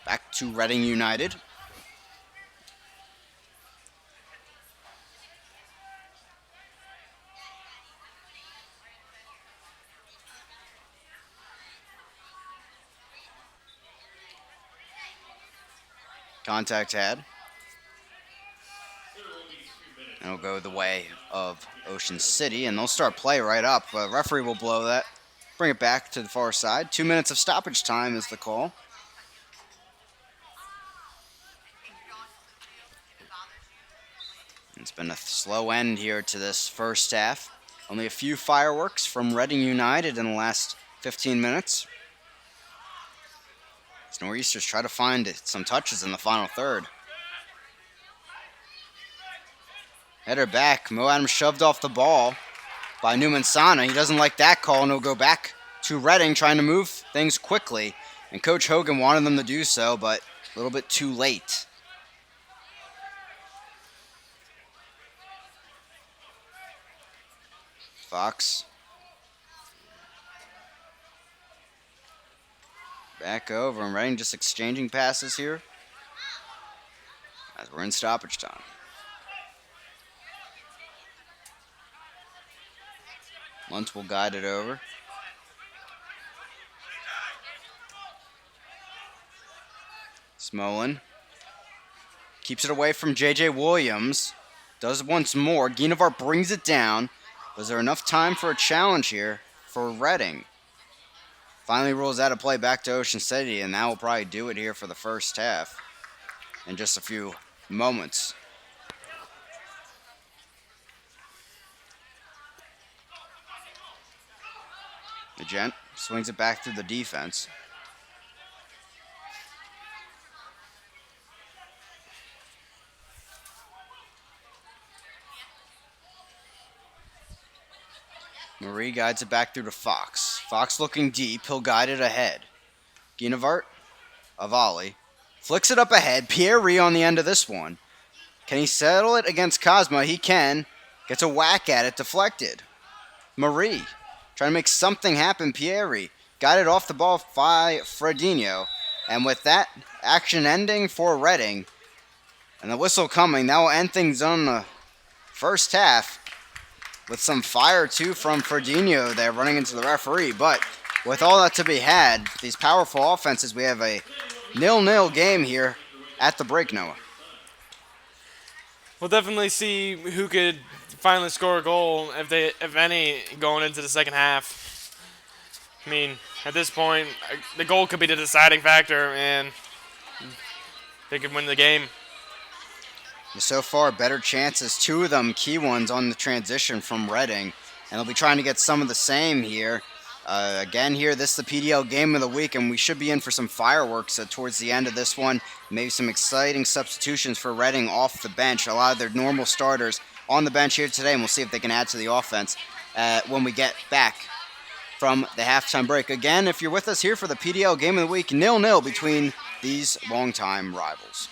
Back to Reading United. Contact had. It'll go the way of Ocean City, and they'll start play right up. Referee will blow that. Bring it back to the far side. 2 minutes of stoppage time is the call. It's been a slow end here to this first half. Only a few fireworks from Reading United in the last 15 minutes. As Nor'easters try to find some touches in the final third. Header back. Mo Adams shoved off the ball by Newman Sana. He doesn't like that call, and he'll go back to Reading, trying to move things quickly. And Coach Hogan wanted them to do so, but a little bit too late. Fox. Back over, and Reading just exchanging passes here as we're in stoppage time. Luntz will guide it over. Smolin keeps it away from J.J. Williams. Does once more. Guinevart brings it down. Was there enough time for a challenge here for Reading? Finally rules out of play back to Ocean City, and that will probably do it here for the first half in just a few moments. The Gent swings it back through the defense. Marie guides it back through to Fox. Fox looking deep. He'll guide it ahead. Guinevart, a volley. Flicks it up ahead. Pierre on the end of this one. Can he settle it against Cosma? He can. Gets a whack at it. Deflected. Marie trying to make something happen. Pierre guided off the ball by Fredinho. And with that action ending for Reading and the whistle coming, that will end things on the first half. With some fire, too, from Fredinho there running into the referee. But with all that to be had, these powerful offenses, we have a 0-0 game here at the break, Noah. We'll definitely see who could finally score a goal, if any, going into the second half. I mean, at this point, the goal could be the deciding factor, and they could win the game. So far, better chances, two of them key ones on the transition from Reading, and they'll be trying to get some of the same here. Again, here, this is the PDL game of the week, and we should be in for some fireworks towards the end of this one. Maybe some exciting substitutions for Reading off the bench. A lot of their normal starters on the bench here today, and we'll see if they can add to the offense when we get back from the halftime break. Again, if you're with us here for the PDL game of the week, 0-0 between these longtime rivals.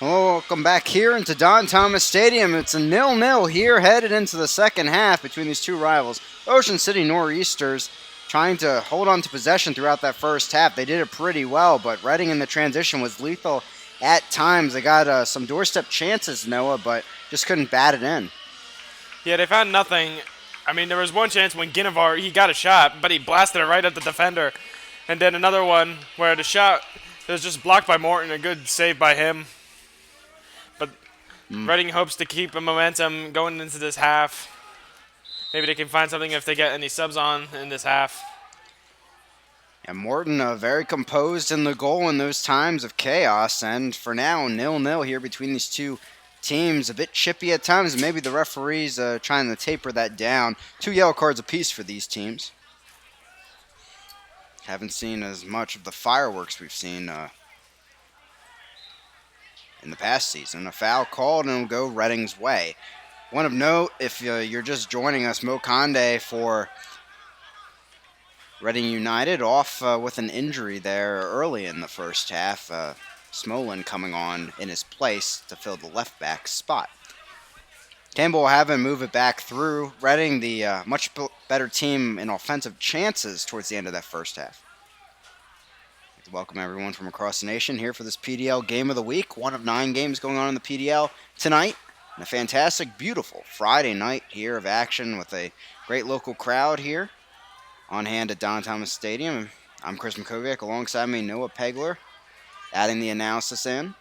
Welcome back here into Don Thomas Stadium. It's a 0-0 here, headed into the second half between these two rivals. Ocean City Nor'easters trying to hold on to possession throughout that first half. They did it pretty well, but Reading in the transition was lethal at times. They got some doorstep chances, Noah, but just couldn't bat it in. Yeah, they found nothing. I mean, there was one chance when Guinevere, he got a shot, but he blasted it right at the defender. And then another one where the shot was just blocked by Morton, a good save by him. But Reading hopes to keep a momentum going into this half. Maybe they can find something if they get any subs on in this half. And Morton very composed in the goal in those times of chaos. And for now, 0-0 here between these two teams. A bit chippy at times. Maybe the referees trying to taper that down. 2 yellow cards apiece for these teams. Haven't seen as much of the fireworks we've seen in the past season. A foul called and it'll go Reading's way. One of note, if you're just joining us, Mo Conde for Reading United off with an injury there early in the first half. Smolin coming on in his place to fill the left back spot. Campbell will have him move it back through. Reading, the much better team in offensive chances towards the end of that first half. I'd like to welcome everyone from across the nation here for this PDL Game of the Week. 1 of 9 games going on in the PDL tonight. And a fantastic, beautiful Friday night here of action with a great local crowd here on hand at Don Thomas Stadium. I'm Chris McKoviak. Alongside me, Noah Pegler, adding the analysis in.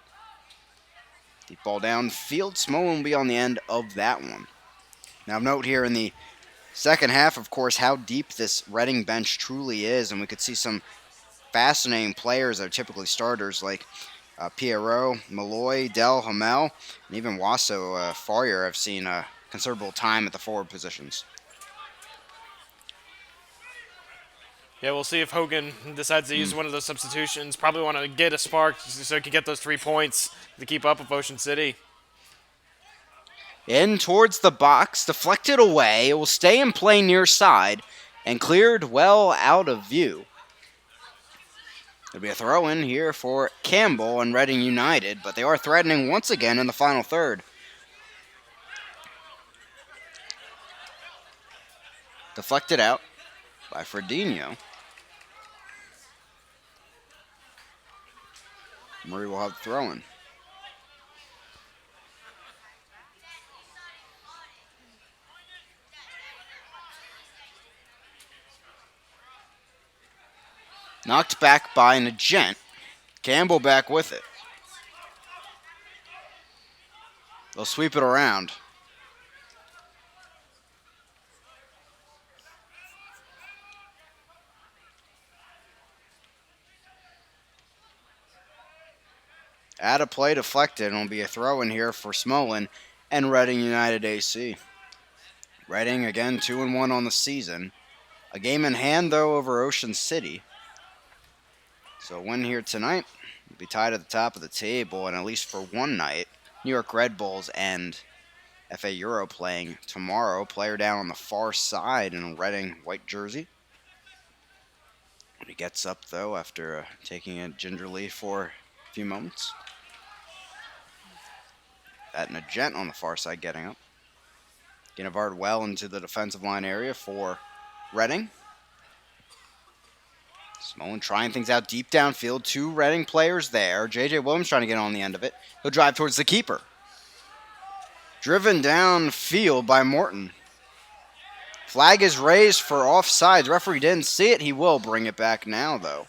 Deep ball downfield. Smolin will be on the end of that one. Now, note here in the second half, of course, how deep this Reading bench truly is. And we could see some fascinating players that are typically starters like Pierrot, Malloy, Dell, Hamel, and even Wasso Farrier have seen considerable time at the forward positions. Yeah, we'll see if Hogan decides to use one of those substitutions. Probably want to get a spark so he can get those 3 points to keep up with Ocean City. In towards the box, deflected away. It will stay in play near side and cleared well out of view. There'll be a throw-in here for Campbell and Reading United, but they are threatening once again in the final third. Deflected out by Fredinho. Murray will have the throw-in. Knocked back by Nagent. Campbell back with it. They'll sweep it around. Out of play, deflected, and it'll be a throw-in here for Smolin and Reading United AC. Reading, again, 2-1 on the season. A game in hand, though, over Ocean City. So a win here tonight will be tied at the top of the table, and at least for one night, New York Red Bulls and FA Euro playing tomorrow. Player down on the far side in a Reading white jersey. He gets up, though, after taking it gingerly for a few moments. That Nagent on the far side getting up. Guinevere well into the defensive line area for Reading. Smolin trying things out deep downfield. 2 Reading players there. J.J. Williams trying to get on the end of it. He'll drive towards the keeper. Driven downfield by Morton. Flag is raised for offsides. Referee didn't see it. He will bring it back now, though.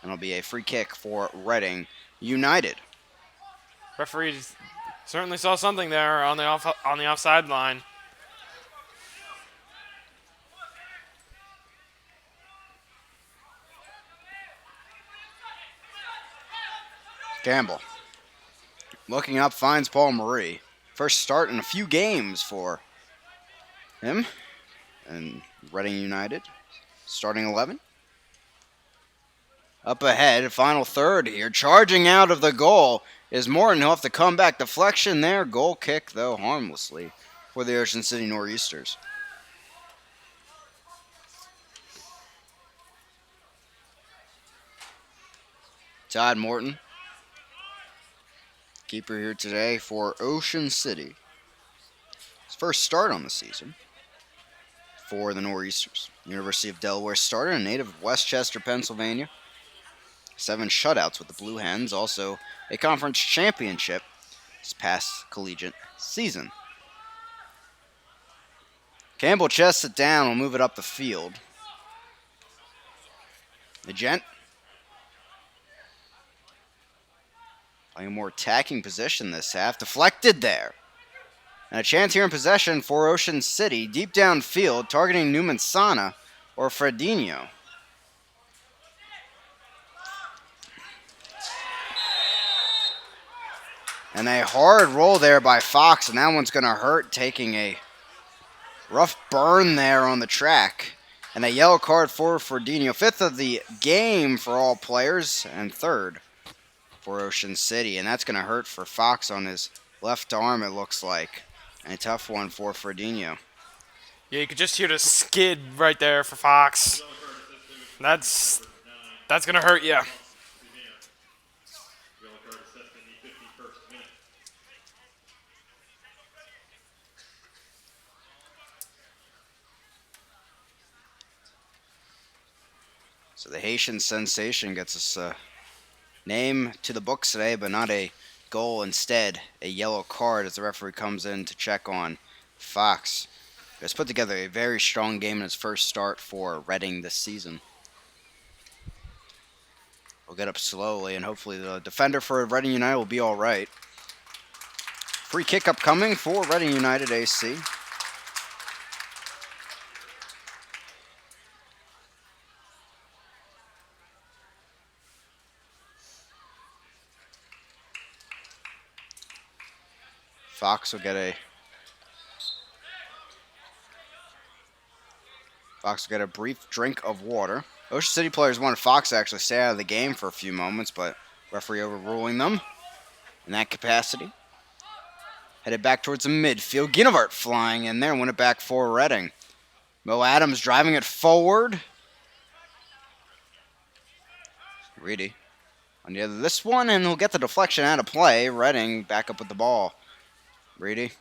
And it'll be a free kick for Reading United. Referee certainly saw something there on the offside line. Campbell. Looking up, finds Paul Marie. First start in a few games for him. And Reading United, starting 11. Up ahead, final third here. Charging out of the goal is Morton. He'll have to come back. Deflection there. Goal kick, though, harmlessly for the Ocean City Nor'easters. Todd Morton keeper here today for Ocean City. His first start on the season for the Nor'easters. University of Delaware starter, a native of Westchester, Pennsylvania. 7 shutouts with the Blue Hens, also a conference championship this past collegiate season. Campbell chests it down, will move it up the field. The Gent playing a more attacking position this half. Deflected there. And a chance here in possession for Ocean City. Deep downfield, targeting Newman Sana or Fredinho. And a hard roll there by Fox, and that one's going to hurt, taking a rough burn there on the track. And a yellow card for Fredinho. 5th of the game for all players, and 3rd for Ocean City. And that's going to hurt for Fox on his left arm, it looks like. And a tough one for Fredinho. Yeah, you could just hear the skid right there for Fox. That's going to hurt you. So the Haitian sensation gets us a name to the books today, but not a goal. Instead, a yellow card as the referee comes in to check on Fox. He has put together a very strong game in his first start for Reading this season. We'll get up slowly, and hopefully the defender for Reading United will be all right. Free kick upcoming for Reading United AC. Fox will get a brief drink of water. Ocean City players wanted Fox to actually stay out of the game for a few moments, but referee overruling them in that capacity. Headed back towards the midfield. Ginevart flying in there and win it back for Reading. Mo Adams driving it forward. Reedy on the other this one, and he'll get the deflection out of play. Reading back up with the ball. Reedy.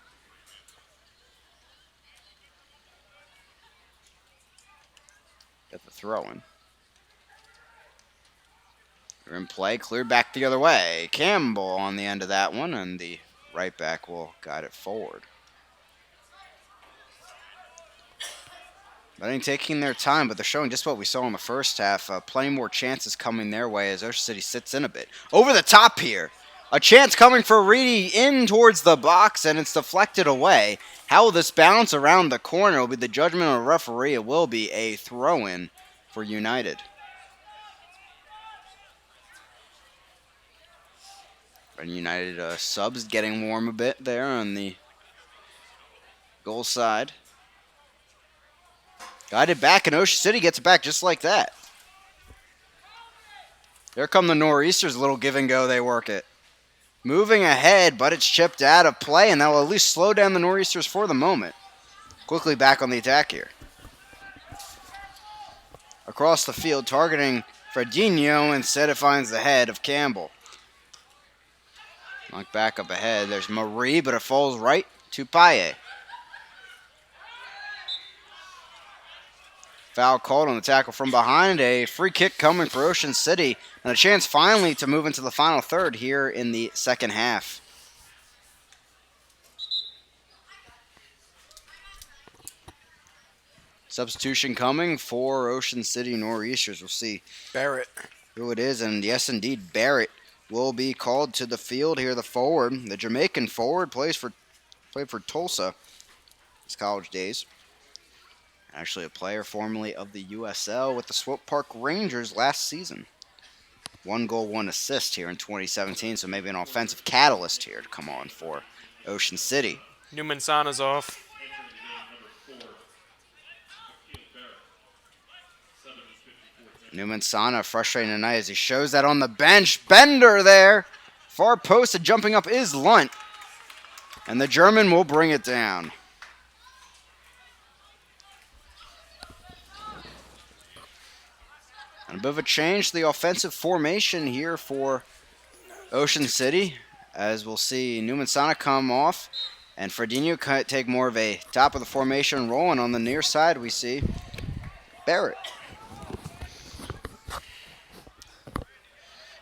Get the throw in. They're in play, cleared back the other way. Campbell on the end of that one, and the right back will guide it forward. Reading taking their time, but they're showing just what we saw in the first half. Plenty more chances coming their way as Ocean City sits in a bit. Over the top here. A chance coming for Reedy in towards the box, and it's deflected away. How will this bounce around the corner? It will be the judgment of the referee. It will be a throw-in for United. And United subs getting warm a bit there on the goal side. Guided back, and Ocean City gets it back just like that. There come the Nor'easters, a little give and go, they work it. Moving ahead, but it's chipped out of play, and that will at least slow down the Nor'easters for the moment. Quickly back on the attack here. Across the field, targeting Fredinho, instead it finds the head of Campbell. Knocked back up ahead, there's Marie, but it falls right to Paye. Foul called on the tackle from behind. A free kick coming for Ocean City. And a chance finally to move into the final third here in the second half. Substitution coming for Ocean City Nor'easters. We'll see Barrett who it is. And yes, indeed, Barrett will be called to the field here, the forward. The Jamaican forward played for Tulsa his college days. Actually a player formerly of the USL with the Swope Park Rangers last season. 1 goal, 1 assist here in 2017, so maybe an offensive catalyst here to come on for Ocean City. Newman Sana's off. Newman Sana frustrating tonight as he shows that on the bench. Bender there. Far post and jumping up is Lunt. And the German will bring it down. And a bit of a change to the offensive formation here for Ocean City. as we'll see Newman Sana come off, and Fredinho take more of a top of the formation role, and on the near side we see Barrett.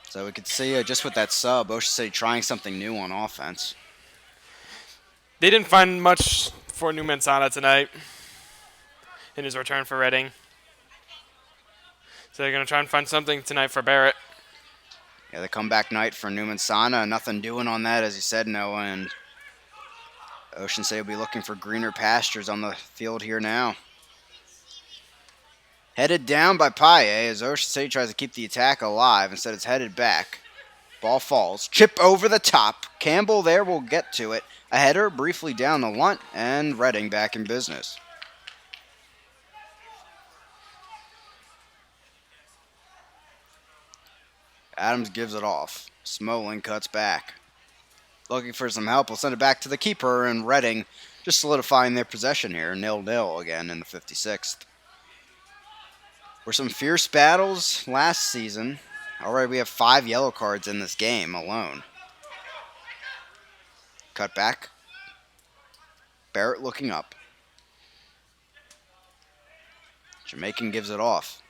So we could see just with that sub, Ocean City trying something new on offense. They didn't find much for New Mansana tonight in his return for Reading. So they're going to try and find something tonight for Barrett. Yeah, the comeback night for Newman Sana. Nothing doing on that, as you said, Noah. And Ocean City will be looking for greener pastures on the field here now. Headed down by Paye as Ocean City tries to keep the attack alive. Instead, it's headed back. Ball falls. Chip over the top. Campbell there will get to it. A header briefly down the Lunt, and Reading back in business. Adams gives it off. Smoling cuts back. Looking for some help. We'll send it back to the keeper, and Reading just solidifying their possession here. 0-0 again in the 56th. Were some fierce battles last season. Already we have 5 yellow cards in this game alone. Cut back. Barrett looking up. Jamaican gives it off.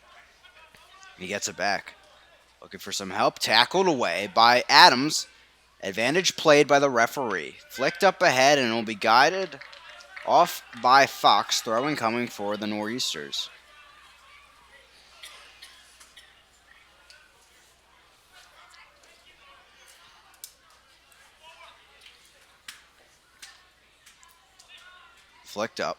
He gets it back. Looking for some help. Tackled away by Adams. Advantage played by the referee. Flicked up ahead and will be guided off by Fox. Throwing coming for the Nor'easters. Flicked up.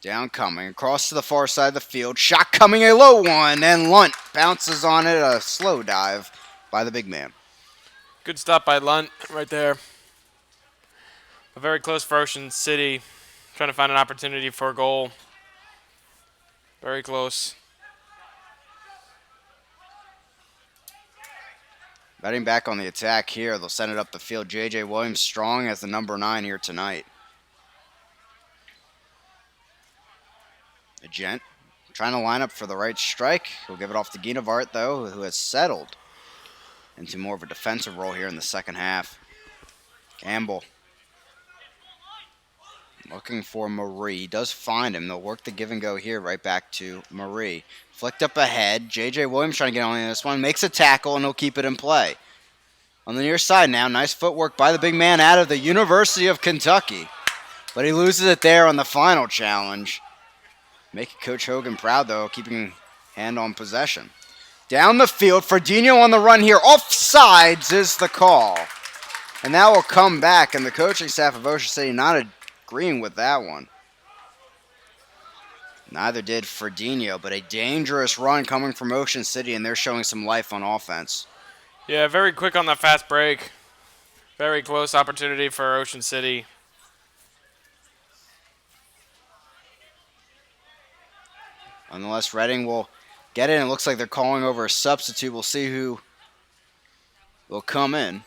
Down coming. Across to the far side of the field. Shot coming, a low one. And Lunt bounces on it. A slow dive by the big man. Good stop by Lunt right there. But very close for Ocean City. Trying to find an opportunity for a goal. Very close. Betting back on the attack here. They'll send it up the field. J.J. Williams strong as the number 9 here tonight. A gent trying to line up for the right strike. He'll give it off to Guinevart, though, who has settled into more of a defensive role here in the second half. Campbell looking for Marie. He does find him. They'll work the give and go here right back to Marie. Flicked up ahead. J.J. Williams trying to get on this one. Makes a tackle, and he'll keep it in play. On the near side now, nice footwork by the big man out of the University of Kentucky. But he loses it there on the final challenge. Making Coach Hogan proud, though, keeping hand on possession. Down the field, Fredinho on the run here. Offsides is the call. And that will come back, and the coaching staff of Ocean City not agreeing with that one. Neither did Fredinho, but a dangerous run coming from Ocean City, and they're showing some life on offense. Yeah, very quick on that fast break. Very close opportunity for Ocean City. Nonetheless, Reading will get in. It looks like they're calling over a substitute. We'll see who will come in.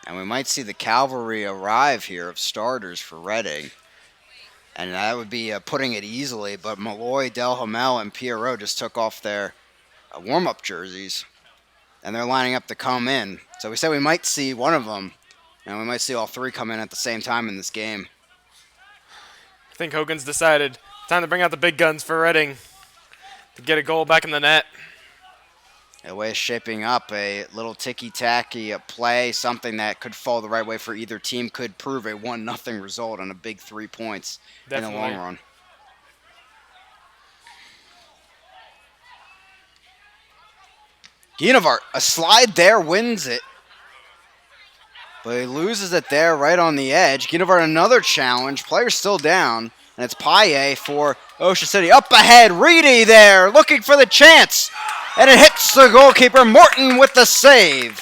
And we might see the cavalry arrive here of starters for Reading. And that would be putting it easily, but Malloy, Delhamel, and Pierrot just took off their warm-up jerseys. And they're lining up to come in. So we said we might see one of them. And we might see all 3 come in at the same time in this game. I think Hogan's decided. Time to bring out the big guns for Reading to get a goal back in the net. The way it's shaping up, a little ticky-tacky play, something that could fall the right way for either team, could prove a 1-0 result on a big 3 points Definitely. in the long run. Guinevart, a slide there, wins it. But he loses it there right on the edge. Guinevart another challenge. Player's still down. And it's Paye for Ocean City. Up ahead, Reedy there, looking for the chance. And it hits the goalkeeper, Morton, with the save.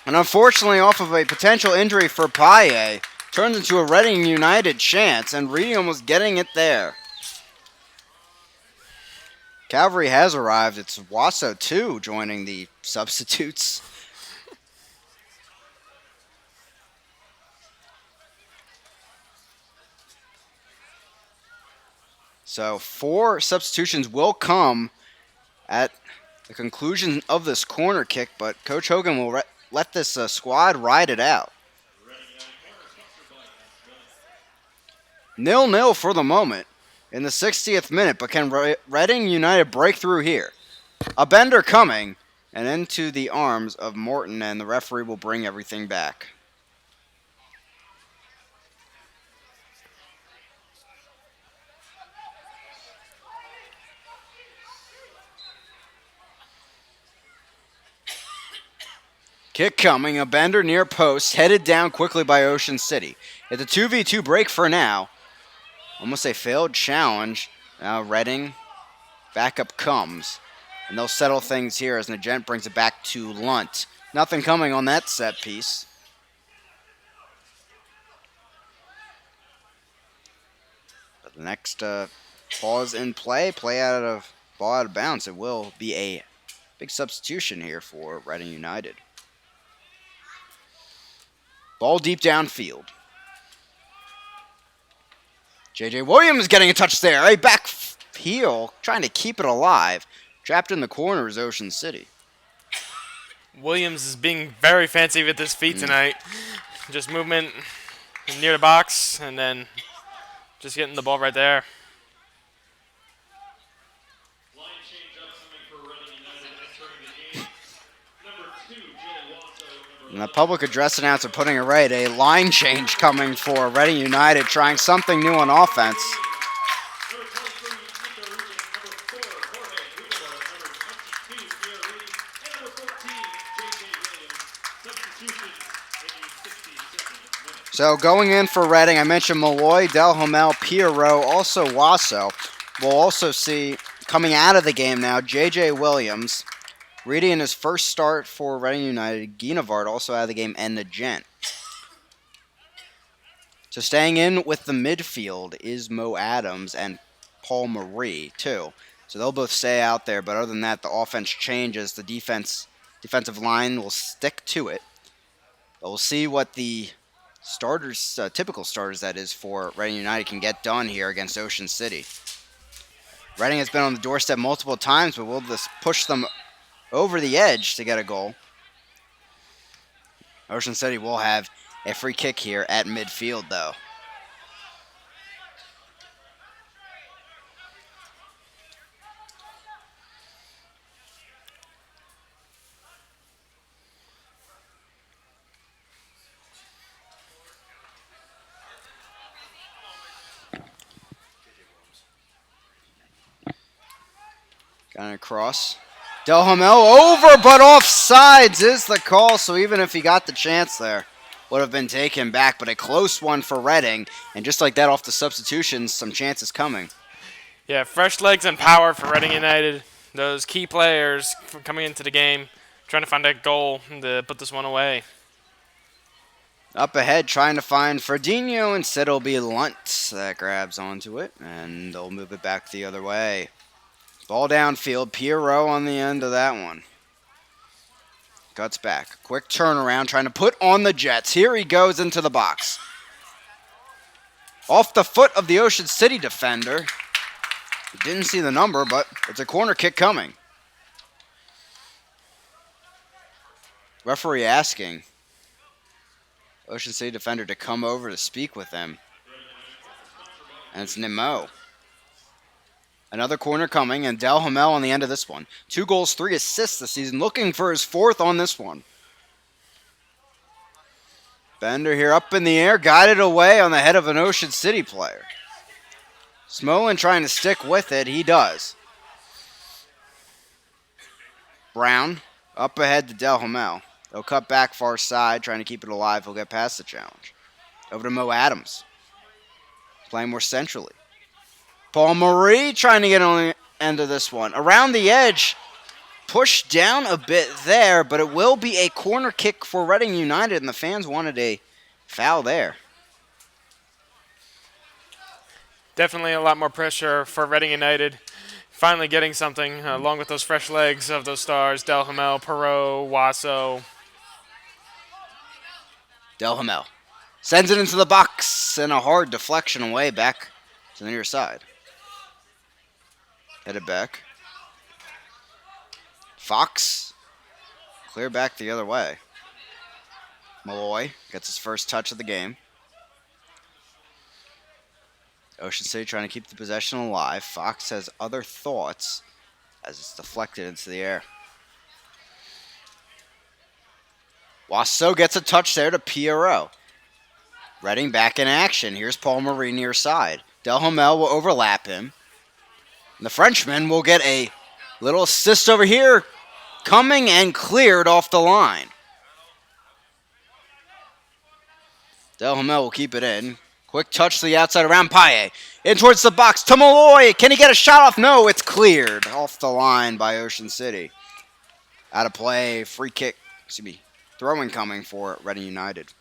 And unfortunately, off of a potential injury for Paye, turns into a Reading United chance. And Reedy almost getting it there. Cavalry has arrived. It's Wasso, too, joining the substitutes. So 4 substitutions will come at the conclusion of this corner kick, but Coach Hogan will let this squad ride it out. 0-0 for the moment in the 60th minute, but can Reading United break through here? A bender coming, and into the arms of Morton, and the referee will bring everything back. Kick coming, a bender near post, headed down quickly by Ocean City. It's a 2v2 break for now. Almost a failed challenge. Now Reading, backup comes. And they'll settle things here as Nugent brings it back to Lunt. Nothing coming on that set piece. But the next ball is in play. Ball out of bounds. It will be a big substitution here for Reading United. Ball deep downfield. J.J. Williams getting a touch there. A back heel, trying to keep it alive. Trapped in the corner is Ocean City. Williams is being very fancy with his feet tonight. Just movement near the box, and then just getting the ball right there. And the public address announcer putting it right. A line change coming for Reading United, trying something new on offense. So going in for Reading, I mentioned Malloy, Delhamel, Pierrot, also Wasso. We'll also see, coming out of the game now, J.J. Williams. Reedy in his first start for Reading United. Guinevard also out of the game, and Nugent. So staying in with the midfield is Mo Adams and Paul Marie, too. So they'll both stay out there, but other than that, the offense changes. The defensive line will stick to it. But we'll see what the starters, typical starters that is, for Reading United can get done here against Ocean City. Reading has been on the doorstep multiple times, but will this push them over the edge to get a goal? Ocean City will have a free kick here at midfield, though. Got it across. Delhamel over, but offsides is the call. So even if he got the chance there, would have been taken back. But a close one for Reading. And just like that off the substitutions, some chances coming. Yeah, fresh legs and power for Reading United. Those key players coming into the game, trying to find a goal to put this one away. Up ahead, trying to find Ferdinho. Instead, it'll be Lunt that grabs onto it. And they'll move it back the other way. Ball downfield, Pierrot on the end of that one. Cuts back. Quick turnaround, trying to put on the Jets. Here he goes into the box. Off the foot of the Ocean City defender. Didn't see the number, but it's a corner kick coming. Referee asking Ocean City defender to come over to speak with them. And it's Nemo. Another corner coming, and Delhamel on the end of this one. 2 goals, 3 assists this season, looking for his 4th on this one. Bender here up in the air, guided away on the head of an Ocean City player. Smolin trying to stick with it, he does. Brown up ahead to Delhamel. They'll cut back far side, trying to keep it alive. He'll get past the challenge. Over to Mo Adams, playing more centrally. Paul Marie trying to get on the end of this one. Around the edge, pushed down a bit there, but it will be a corner kick for Reading United, and the fans wanted a foul there. Definitely a lot more pressure for Reading United. Finally getting something along with those fresh legs of those stars. Delhamel, Perot, Wasso. Delhamel sends it into the box, and a hard deflection away back to the near side. Headed back. Fox. Clear back the other way. Malloy gets his first touch of the game. Ocean City trying to keep the possession alive. Fox has other thoughts as it's deflected into the air. Wasso gets a touch there to Pierrot. Reading back in action. Here's Paul Marie near side. Delhamel will overlap him. And the Frenchman will get a little assist over here. Coming and cleared off the line. Delhamel will keep it in. Quick touch to the outside around Paye. In towards the box to Malloy. Can he get a shot off? No, it's cleared off the line by Ocean City. Out of play, free kick. Throwing coming for Reading United.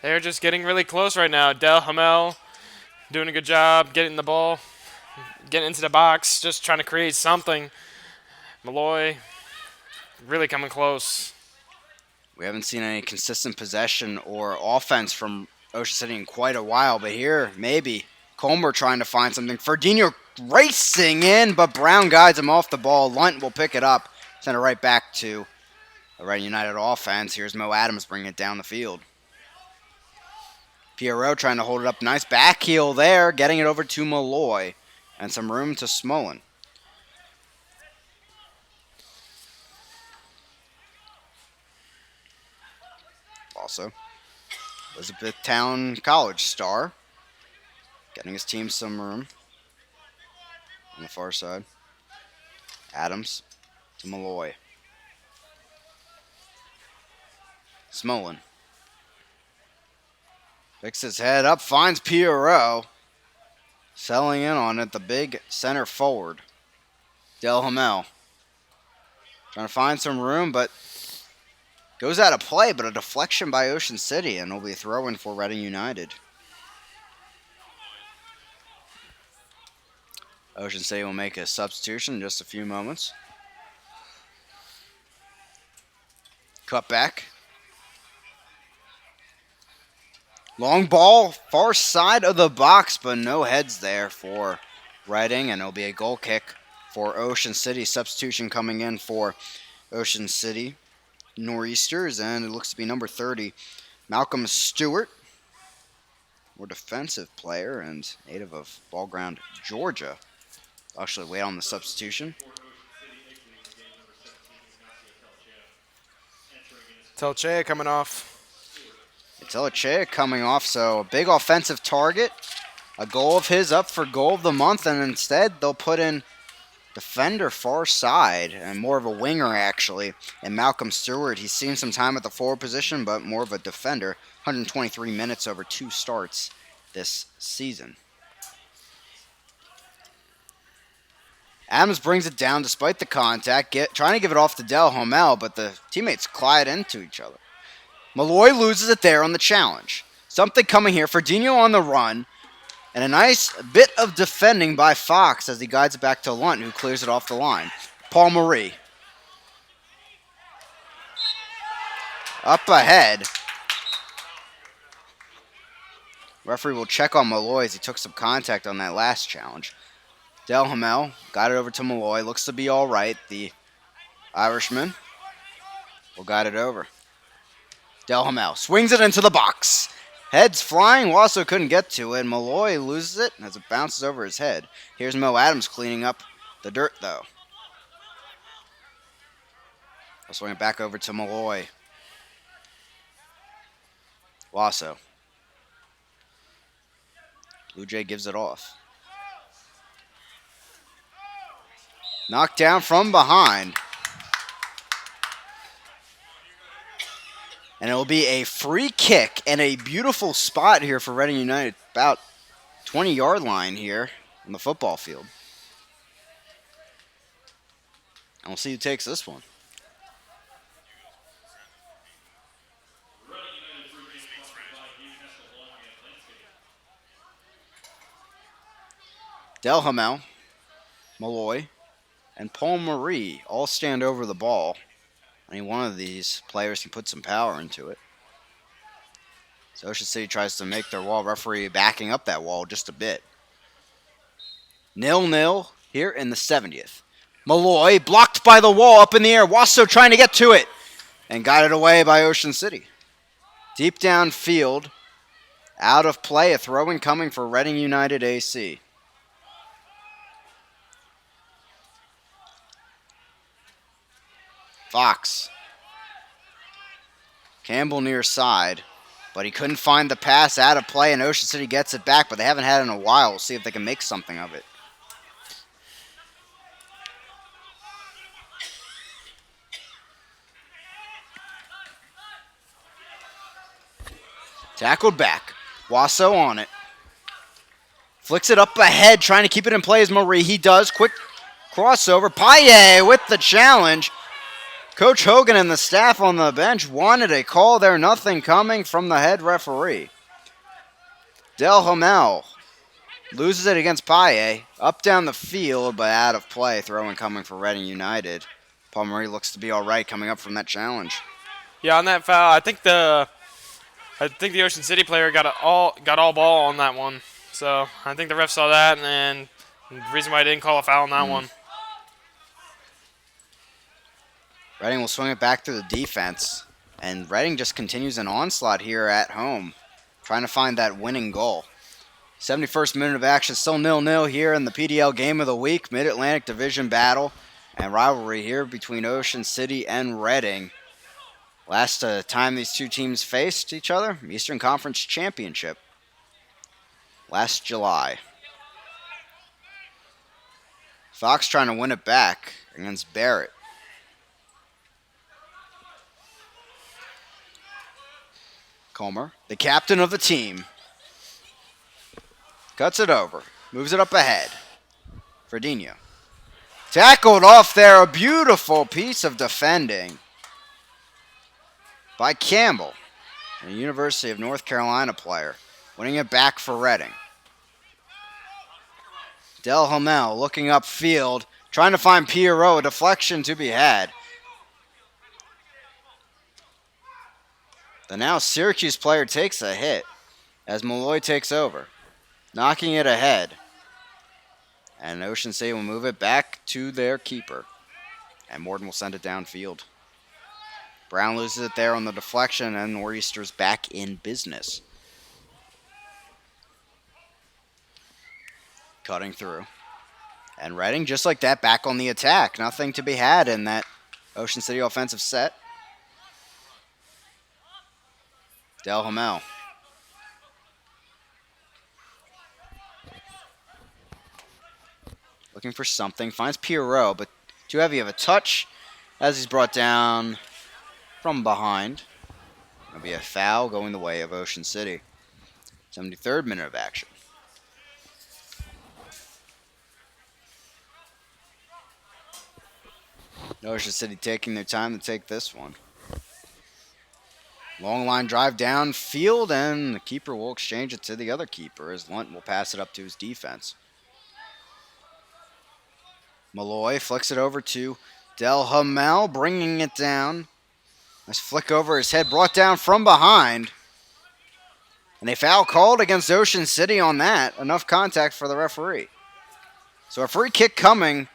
They're just getting really close right now. Del Hamel doing a good job getting the ball, getting into the box, just trying to create something. Malloy really coming close. We haven't seen any consistent possession or offense from Ocean City in quite a while, but here, maybe. Colmer trying to find something. Ferdinand racing in, but Brown guides him off the ball. Lunt will pick it up, send it right back to the Reading United offense. Here's Mo Adams bringing it down the field. Pierrot trying to hold it up. Nice back heel there, getting it over to Malloy. And some room to Smolin. Also, Elizabethtown College star. Getting his team some room. On the far side. Adams to Malloy. Smolin. Picks his head up, finds Pierrot. Selling in on it, the big center forward. Del Hamel. Trying to find some room, but goes out of play, but a deflection by Ocean City, and will be a throw-in for Reading United. Ocean City will make a substitution in just a few moments. Cut back. Long ball, far side of the box, but no heads there for Reading, and it'll be a goal kick for Ocean City. Substitution coming in for Ocean City Nor'easters, and it looks to be number 30, Malcolm Stewart, more defensive player and native of Ball Ground, Georgia. Actually wait on the substitution. Telche coming off. Telche coming off, so a big offensive target. A goal of his up for goal of the month, and instead they'll put in defender far side, and more of a winger actually. And Malcolm Stewart, he's seen some time at the forward position, but more of a defender. 123 minutes over 2 starts this season. Adams brings it down despite the contact, trying to give it off to Del Hamel, but the teammates collide into each other. Malloy loses it there on the challenge. Something coming here. Ferdinand on the run. And a nice bit of defending by Fox as he guides it back to Lunt, who clears it off the line. Paul Marie. Up ahead. Referee will check on Malloy as he took some contact on that last challenge. Del Hamel got it over to Malloy. Looks to be all right. The Irishman will guide it over. Del Hamel swings it into the box. Heads flying. Wasso couldn't get to it. Malloy loses it as it bounces over his head. Here's Mo Adams cleaning up the dirt, though. I'll swing it back over to Malloy. Wasso. Blue Jay gives it off. Knocked down from behind. And it will be a free kick and a beautiful spot here for Reading United. About 20-yard line here on the football field. And we'll see who takes this one. Del Hamel, Malloy, and Paul Marie all stand over the ball. Any one of these players can put some power into it. So Ocean City tries to make their wall. Referee backing up that wall just a bit. 0-0 here in the 70th. Malloy blocked by the wall up in the air. Wasso trying to get to it and got it away by Ocean City. Deep downfield, out of play, a throw-in coming for Reading United AC. Fox. Campbell near side, but he couldn't find the pass, out of play, and Ocean City gets it back, but they haven't had it in a while. We'll see if they can make something of it. Tackled back. Wasso on it. Flicks it up ahead, trying to keep it in play as Marie. He does. Quick crossover. Paye with the challenge. Coach Hogan and the staff on the bench wanted a call there. Nothing coming from the head referee. Del Hamel loses it against Paye. Up down the field, but out of play. Throw-in coming for Reading United. Paul Marie looks to be all right coming up from that challenge. Yeah, on that foul, I think the Ocean City player got all ball on that one. So I think the ref saw that, and the reason why I didn't call a foul on that one. Reading will swing it back to the defense, and Reading just continues an onslaught here at home, trying to find that winning goal. 71st minute of action, still 0-0 here in the PDL game of the week, Mid-Atlantic Division battle and rivalry here between Ocean City and Reading. Last time these two teams faced each other, Eastern Conference Championship, last July. Fox trying to win it back against Barrett. Comer, the captain of the team, cuts it over, moves it up ahead. Fredinho. Tackled off there, a beautiful piece of defending by Campbell, a University of North Carolina player, winning it back for Reading. Del Hamel looking upfield, trying to find Pierrot, a deflection to be had. The now Syracuse player takes a hit as Malloy takes over, knocking it ahead. And Ocean City will move it back to their keeper. And Morton will send it downfield. Brown loses it there on the deflection, and Nor'easter's back in business. Cutting through. And Reading, just like that, back on the attack. Nothing to be had in that Ocean City offensive set. Del Hamel. Looking for something. Finds Pierrot, but too heavy of a touch as he's brought down from behind. It'll be a foul going the way of Ocean City. 73rd minute of action. Ocean City taking their time to take this one. Long line drive downfield, and the keeper will exchange it to the other keeper as Lunt will pass it up to his defense. Malloy flicks it over to Del Hamel, bringing it down. Nice flick over his head, brought down from behind. And a foul called against Ocean City on that. Enough contact for the referee. So a free kick coming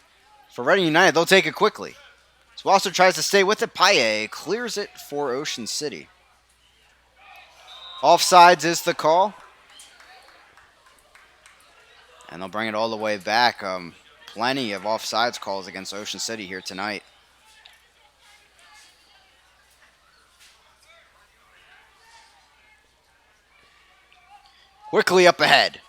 for Reading United. They'll take it quickly. Swasser tries to stay with it. Paye clears it for Ocean City. Offsides is the call. And they'll bring it all the way back. Plenty of offsides calls against Ocean City here tonight. Quickly up ahead.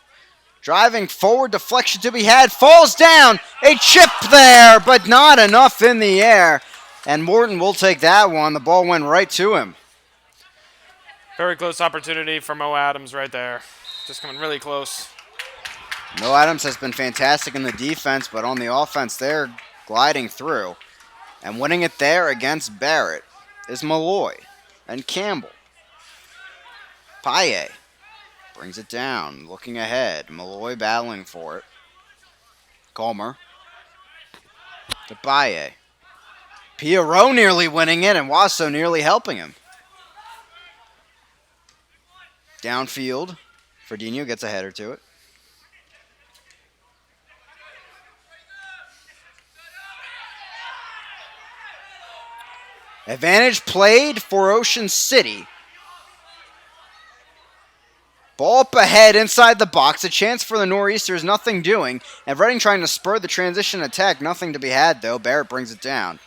Driving forward, deflection to be had. Falls down. A chip there, but not enough in the air. And Morton will take that one. The ball went right to him. Very close opportunity for Mo Adams right there. Just coming really close. Mo Adams has been fantastic in the defense, but on the offense, they're gliding through. And winning it there against Barrett is Malloy and Campbell. Paye brings it down, looking ahead. Malloy battling for it. Comer to Paye. Pierrot nearly winning it, and Wasso nearly helping him. Downfield, Fredinho gets a header to it. Advantage played for Ocean City. Ball up ahead inside the box. A chance for the Nor'easters, nothing doing. And Reading trying to spur the transition attack. Nothing to be had, though. Barrett brings it down.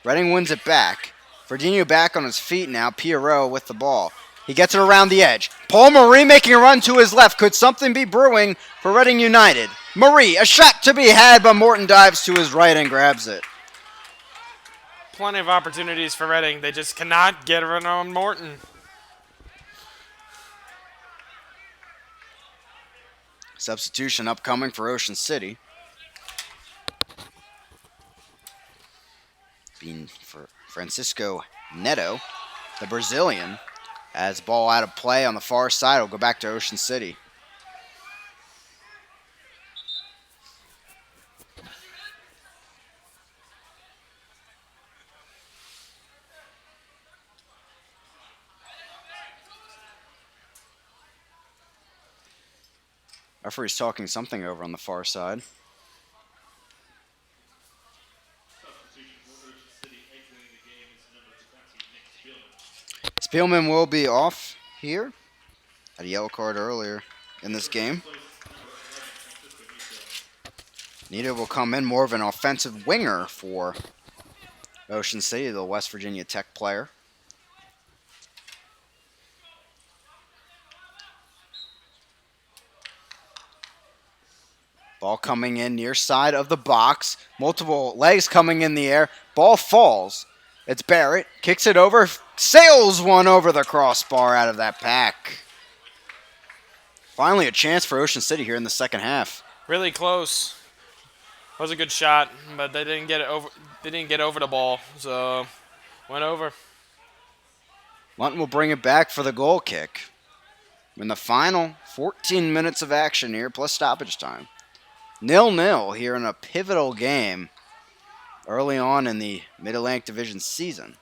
Reading wins it back. Verdinho back on his feet now. Pierrot with the ball. He gets it around the edge. Paul Marie making a run to his left. Could something be brewing for Reading United? Marie, a shot to be had, but Morton dives to his right and grabs it. Plenty of opportunities for Reading. They just cannot get it on Morton. Substitution upcoming for Ocean City. Being for Francisco Neto, the Brazilian. As ball out of play on the far side, will go back to Ocean City. Referee's talking something over on the far side. Spielman will be off here. Had a yellow card earlier in this game. Nito will come in, more of an offensive winger for Ocean City, the West Virginia Tech player. Ball coming in near side of the box. Multiple legs coming in the air. Ball falls. It's Barrett. Kicks it over. Sails one over the crossbar out of that pack. Finally a chance for Ocean City here in the second half. Really close. Was a good shot, but they didn't get it over. They didn't get over the ball, so went over. Lunton will bring it back for the goal kick. In the final 14 minutes of action here, plus stoppage time. 0-0 here in a pivotal game early on in the Mid-Atlantic Division season.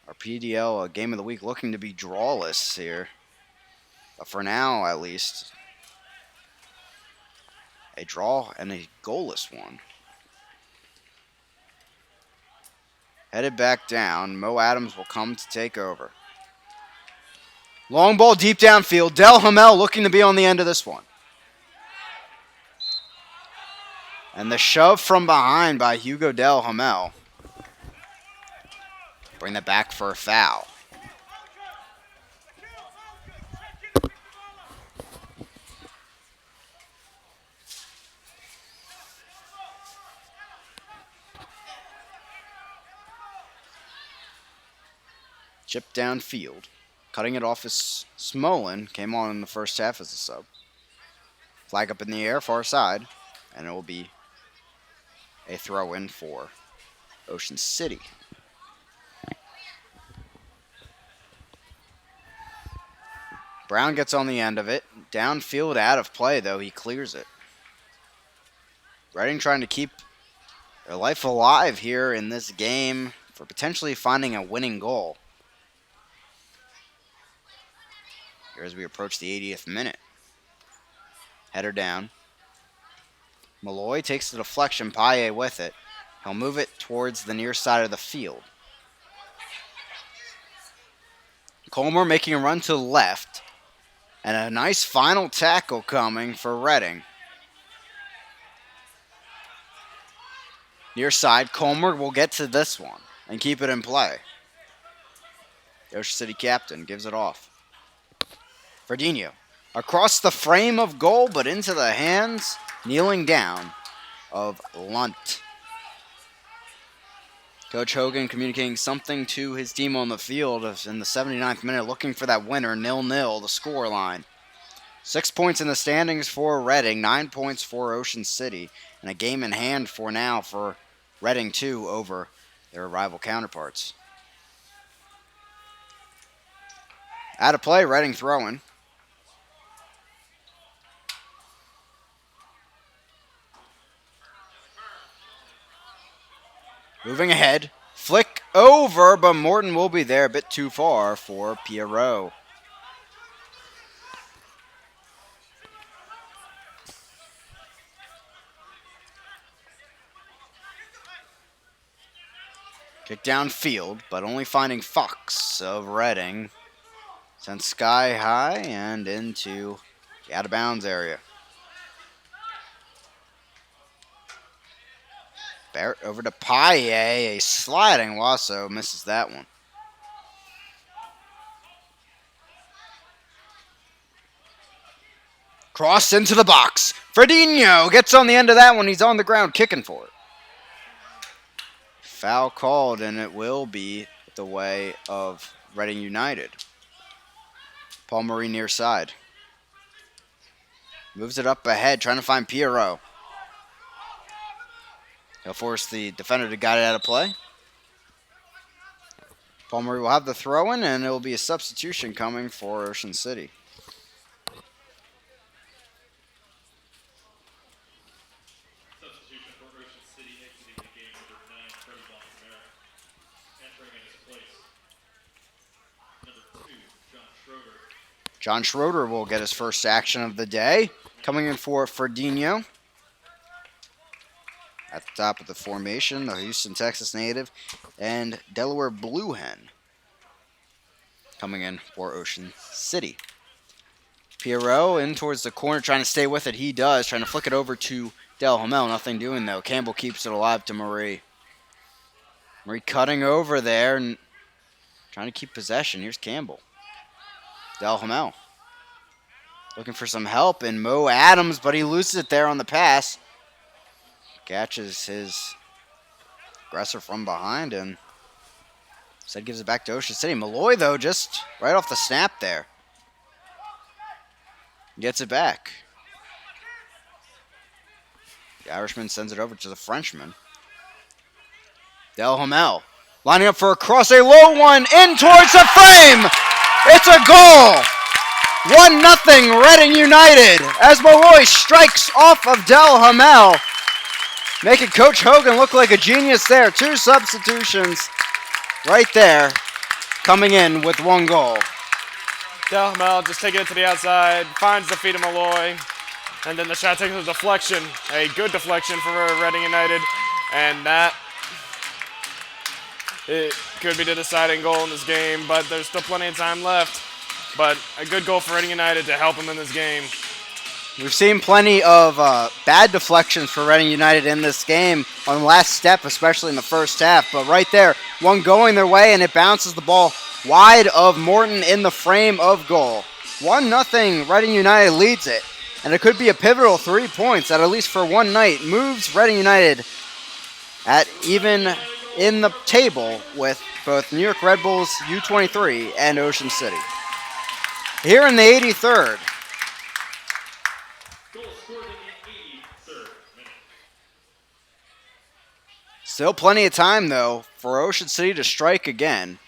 Our PDL game of the week looking to be drawless here. But for now, at least, a draw and a goalless one. Headed back down, Mo Adams will come to take over. Long ball deep downfield. Del Hamel looking to be on the end of this one. And the shove from behind by Hugo Del Hamel. Bring that back for a foul. Chip downfield. Cutting it off is Smolin. Came on in the first half as a sub. Flag up in the air, far side. And it will be a throw-in for Ocean City. Brown gets on the end of it. Downfield out of play, though. He clears it. Reading trying to keep their life alive here in this game for potentially finding a winning goal. Here as we approach the 80th minute. Header down. Malloy takes the deflection. Paye with it. He'll move it towards the near side of the field. Colmer making a run to the left. And a nice final tackle coming for Reading. Near side, Colmer will get to this one and keep it in play. The Ocean City captain gives it off. Verdinho across the frame of goal, but into the hands, kneeling down, of Lunt. Coach Hogan communicating something to his team on the field in the 79th minute, looking for that winner, 0-0, the score line. 6 points in the standings for Reading, 9 points for Ocean City, and a game in hand for now for Reading 2 over their rival counterparts. Out of play, Reading throwing. Moving ahead. Flick over, but Morton will be there a bit too far for Pierrot. Kick downfield, but only finding Fox of Reading. Sent sky high and into the out of bounds area. Barrett over to Paye, a sliding Wasso, misses that one. Cross into the box. Fredinho gets on the end of that one. He's on the ground kicking for it. Foul called, and it will be the way of Reading United. Paul Murray near side. Moves it up ahead, trying to find Pierrot. He'll force the defender to guide it out of play. Paul Murray will have the throw in, and it will be a substitution coming for Ocean City. Substitution for Ocean City exiting the game, number 9, Freddie Bonsamera. Entering in his place, number 2, John Schroeder. John Schroeder will get his first action of the day. Coming in for Fredinho. At the top of the formation, the Houston, Texas native, and Delaware Blue Hen. Coming in for Ocean City. Pierrot in towards the corner, trying to stay with it. He does, trying to flick it over to Del Hamel. Nothing doing, though. Campbell keeps it alive to Marie. Marie cutting over there and trying to keep possession. Here's Campbell. Del Hamel looking for some help in Mo Adams, but he loses it there on the pass. Catches his aggressor from behind and instead gives it back to Ocean City. Malloy, though, just right off the snap there. Gets it back. The Irishman sends it over to the Frenchman. Del Hamel lining up for a cross, a low one in towards the frame. It's a goal. 1-0 Reading United as Malloy strikes off of Del Hamel, making Coach Hogan look like a genius there. 2 substitutions right there, coming in with 1 goal. Del Hamel just taking it to the outside, finds the feet of Malloy, and then the shot takes a deflection, a good deflection for Reading United, and that it could be the deciding goal in this game, but there's still plenty of time left. But a good goal for Reading United to help them in this game. We've seen plenty of bad deflections for Reading United in this game on the last step, especially in the first half. But right there, one going their way, and it bounces the ball wide of Morton in the frame of goal. 1-0, Reading United leads it. And it could be a pivotal 3 points that, at least for one night, moves Reading United at even in the table with both New York Red Bulls U23 and Ocean City. Here in the 83rd. Goal scored in the 83rd minute. Still plenty of time, though, for Ocean City to strike again.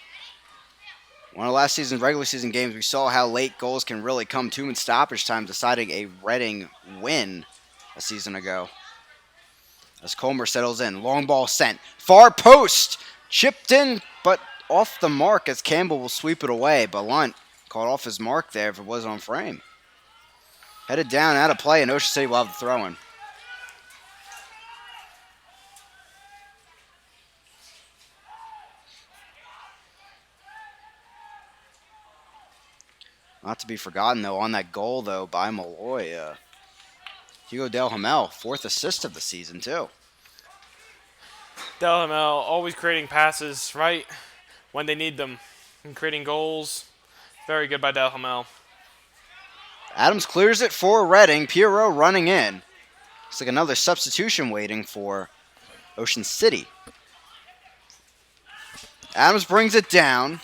One of last season's regular season games, we saw how late goals can really come to in stoppage time, deciding a Reading win a season ago. As Colmer settles in, long ball sent. Far post, chipped in, but off the mark as Campbell will sweep it away. But Lunt caught off his mark there if it was on frame. Headed down, out of play, and Ocean City will have the throw-in. Not to be forgotten, though, on that goal, though, by Malloy. Hugo Del Hamel, 4th assist of the season, too. Del Hamel always creating passes right when they need them and creating goals. Very good by Del Hamel. Adams clears it for Reading. Pierrot running in. Looks like another substitution waiting for Ocean City. Adams brings it down.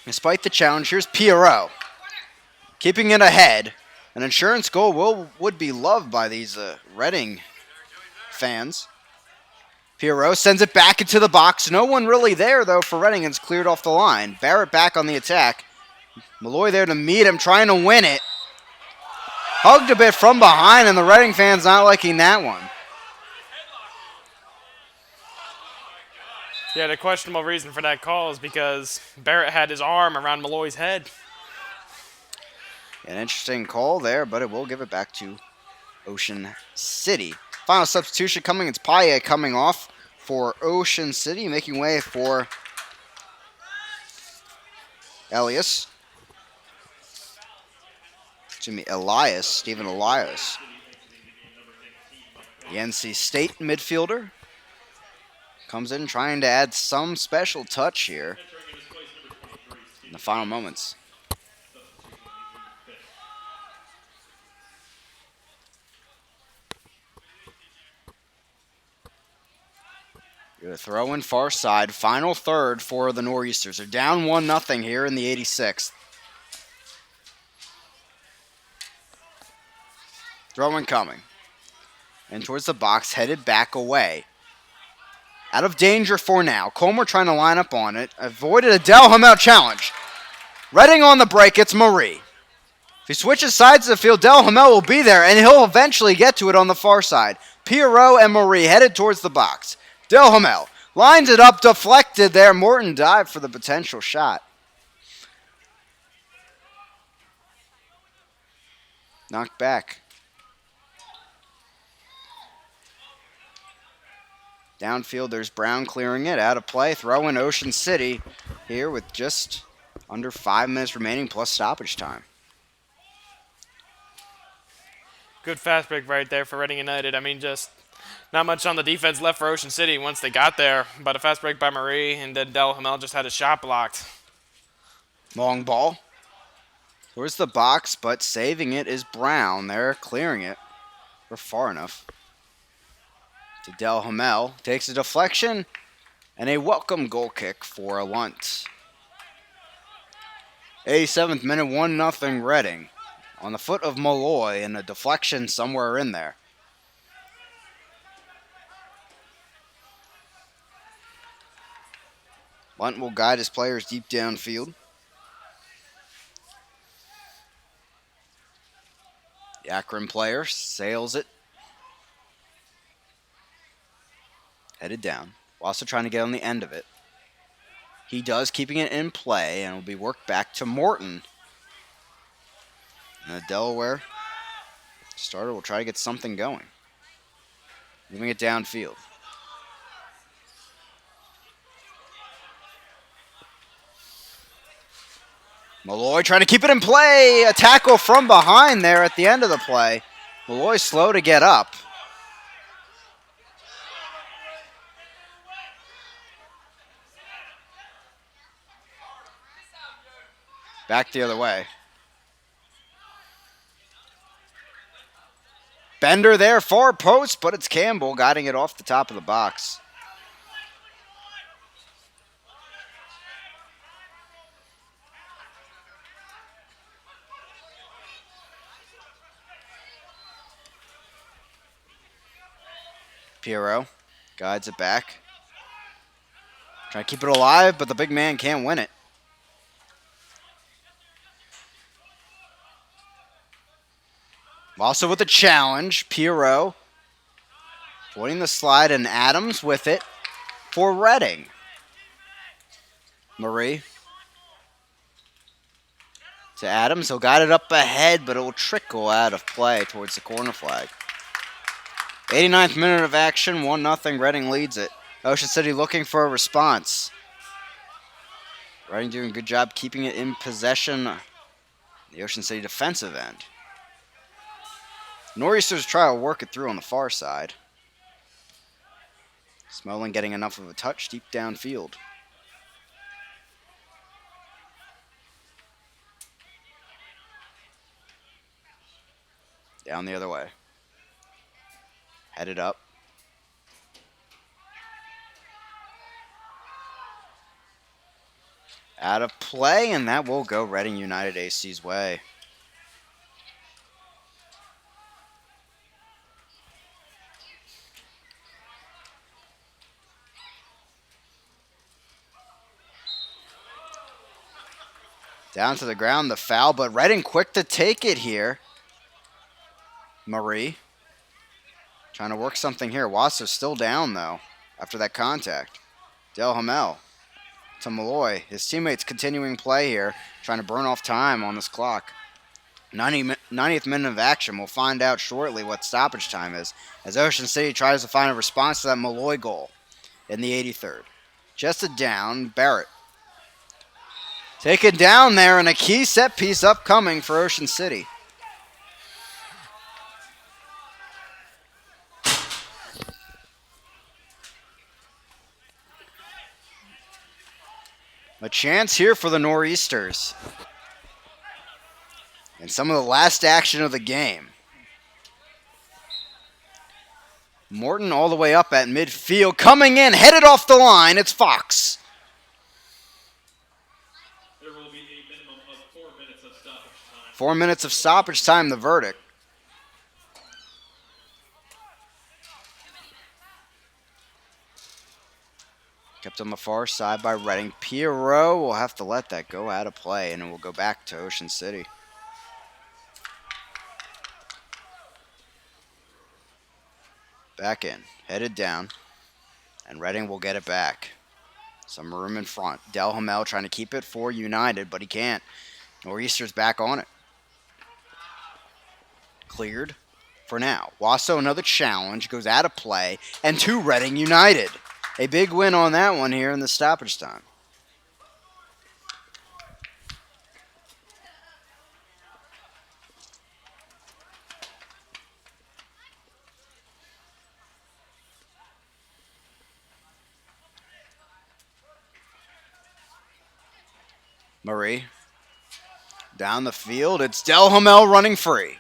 Despite the challenge, here's Pierrot. Keeping it ahead. An insurance goal would be loved by these Reading fans. Pierrot sends it back into the box. No one really there, though, for Reading. It's cleared off the line. Barrett back on the attack. Malloy there to meet him, trying to win it. Hugged a bit from behind, and the Reading fans not liking that one. Yeah, the questionable reason for that call is because Barrett had his arm around Malloy's head. An interesting call there, but it will give it back to Ocean City. Final substitution coming. It's Paye coming off for Ocean City, making way for Elias. Stephen Elias. The NC State midfielder comes in trying to add some special touch here in the final moments. Good throw in far side. Final third for the Nor'easters. They're down 1-0 here in the 86th. Throw in coming. And towards the box, headed back away. Out of danger for now. Comer trying to line up on it. Avoided a Del Hamel challenge. Reading on the break, it's Marie. If he switches sides of the field, Del Hamel will be there, and he'll eventually get to it on the far side. Pierrot and Marie headed towards the box. Del Hamel lines it up, deflected there. Morton dived for the potential shot. Knocked back. Downfield, there's Brown clearing it. Out of play. Throw in Ocean City here with just under 5 minutes remaining plus stoppage time. Good fast break right there for Reading United. I mean, just not much on the defense left for Ocean City once they got there. But a fast break by Marie, and then Del Hamel just had a shot blocked. Long ball. Towards the box, but saving it is Brown. They're clearing it. We're far enough. To Del Hamel. Takes a deflection and a welcome goal kick for Lunt. 87th minute, 1-0 Reading. On the foot of Malloy and a deflection somewhere in there. Lunt will guide his players deep downfield. The Akron player sails it. Headed down. Also trying to get on the end of it. He does, keeping it in play, and will be worked back to Morton. And the Delaware starter will try to get something going. Moving it downfield. Malloy trying to keep it in play. A tackle from behind there at the end of the play. Malloy slow to get up. Back the other way. Bender there, far post, but it's Campbell guiding it off the top of the box. Pierrot guides it back. Trying to keep it alive, but the big man can't win it. Also with the challenge, Pierrot avoiding the slide, and Adams with it for Reading. Marie to Adams. He'll guide it up ahead, but it will trickle out of play towards the corner flag. 89th minute of action, 1-0. Reading leads it. Ocean City looking for a response. Reading doing a good job keeping it in possession. The Ocean City defensive end. Nor'easters try to work it through on the far side. Smolan getting enough of a touch deep downfield. Down the other way. Headed up. Out of play, and that will go Reading United AC's way. Down to the ground, the foul, but Reading quick to take it here. Marie trying to work something here. Wasser's still down, though, after that contact. Del Hamel to Malloy. His teammates continuing play here, trying to burn off time on this clock. 90th minute of action. We'll find out shortly what stoppage time is, as Ocean City tries to find a response to that Malloy goal. in the 83rd. Chested down, Barrett. Taken down there, and a key set piece upcoming for Ocean City. A chance here for the Nor'easters. And some of the last action of the game. Morton all the way up at midfield. Coming in, headed off the line. It's Fox. There will be a minimum of 4 minutes of stoppage time. 4 minutes of stoppage time, the verdict. Kept on the far side by Reading. Pierrot will have to let that go out of play, and it will go back to Ocean City. Back in, headed down, and Reading will get it back. Some room in front. Delhamel trying to keep it for United, but he can't. Nor'easter's back on it. Cleared for now. Wasso, another challenge, goes out of play, and to Reading United. A big win on that one here in the stoppage time. Marie. Down the field, it's Delhamel running free.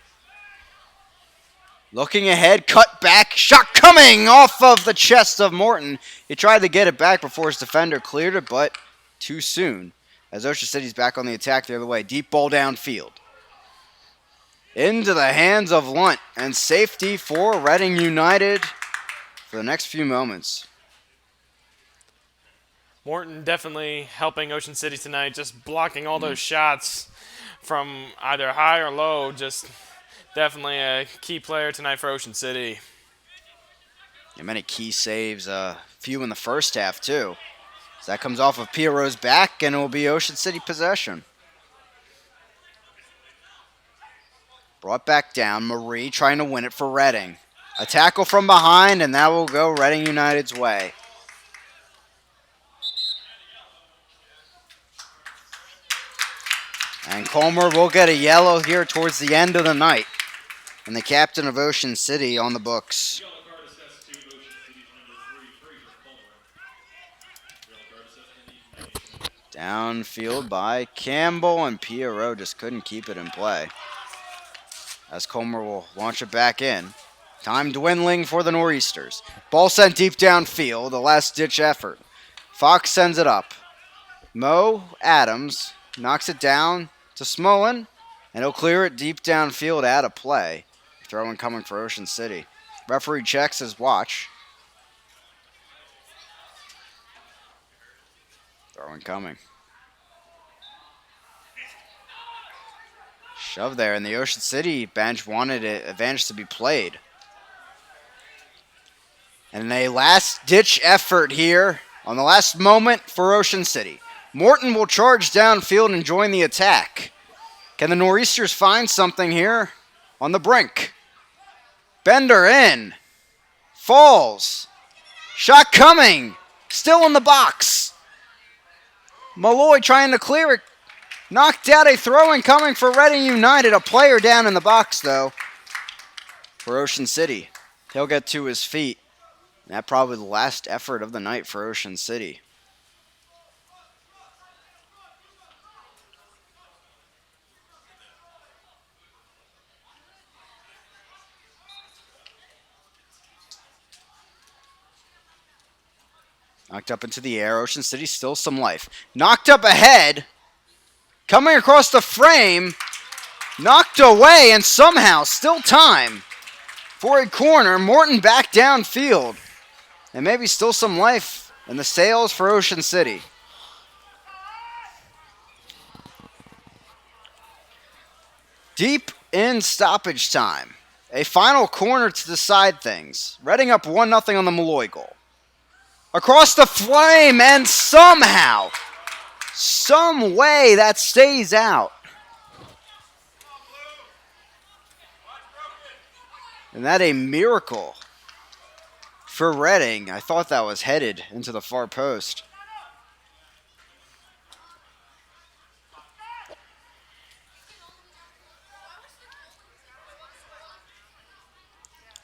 Looking ahead, cut back, shot coming off of the chest of Morton. He tried to get it back before his defender cleared it, but too soon. As Ocean City's back on the attack the other way. Deep ball downfield. Into the hands of Lunt, and safety for Reading United for the next few moments. Morton definitely helping Ocean City tonight, just blocking all those shots from either high or low. Just definitely a key player tonight for Ocean City. And many key saves, few in the first half too. So that comes off of Pierrot's back, and it will be Ocean City possession. Brought back down, Marie trying to win it for Reading. A tackle from behind, and that will go Reading United's way. And Colmer will get a yellow here towards the end of the night. And the captain of Ocean City on the books. Yellow card assessed to Ocean City's number 3, Fraser Culver. Yellow card assessed to the Downfield by Campbell, and Pierrot just couldn't keep it in play. As Colmer will launch it back in. Time dwindling for the Nor'easters. Ball sent deep downfield, a last-ditch effort. Fox sends it up. Mo Adams knocks it down to Smolin, and he'll clear it deep downfield out of play. Throw-in coming for Ocean City. Referee checks his watch. Throw-in coming. Shove there, and the Ocean City bench wanted it advantage to be played. And a last-ditch effort here on the last moment for Ocean City. Morton will charge downfield and join the attack. Can the Nor'easters find something here on the brink? Bender in. Falls. Shot coming. Still in the box. Malloy trying to clear it. Knocked out, a throw-in coming for Reading United. A player down in the box, though, for Ocean City. He'll get to his feet. That probably the last effort of the night for Ocean City. Knocked up into the air. Ocean City still some life. Knocked up ahead. Coming across the frame. Knocked away, and somehow still time for a corner. Morton back downfield. And maybe still some life in the sails for Ocean City. Deep in stoppage time. A final corner to decide things. Reading up 1-0 on the Malloy goal. Across the flame, and somehow, some way that stays out. And that a miracle for Reading. I thought that was headed into the far post.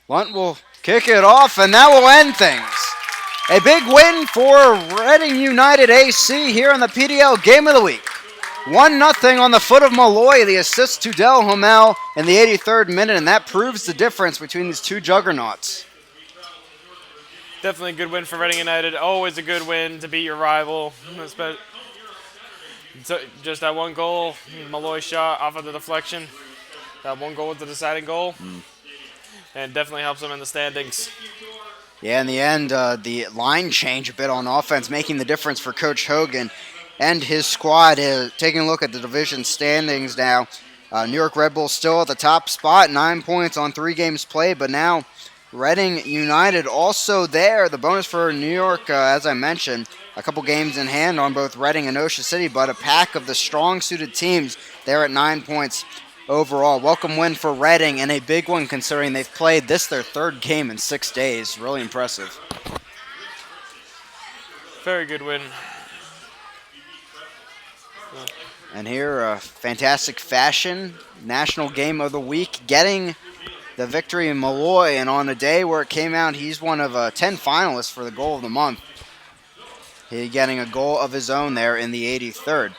Lunt will kick it off, and that will end things. A big win for Reading United AC here in the PDL Game of the Week. 1-0 on the foot of Malloy, the assist to Del Homel in the 83rd minute, and that proves the difference between these two juggernauts. Definitely a good win for Reading United. Always a good win to beat your rival. Just that one goal, Malloy shot off of the deflection. That one goal was the deciding goal. And definitely helps them in the standings. Yeah, in the end, the line change a bit on offense, making the difference for Coach Hogan and his squad. Taking a look at the division standings now, New York Red Bulls still at the top spot, 9 points on 3 games played, but now Reading United also there. The bonus for New York, as I mentioned, a couple games in hand on both Reading and Ocean City, but a pack of the strong-suited teams there at 9 points overall. Welcome win for Reading, and a big one considering they've played this their 3rd game in 6 days. Really impressive. Very good win. And here, fantastic fashion, National Game of the Week, getting the victory in Malloy, and on a day where it came out, he's one of 10 finalists for the goal of the month. He getting a goal of his own there in the 83rd.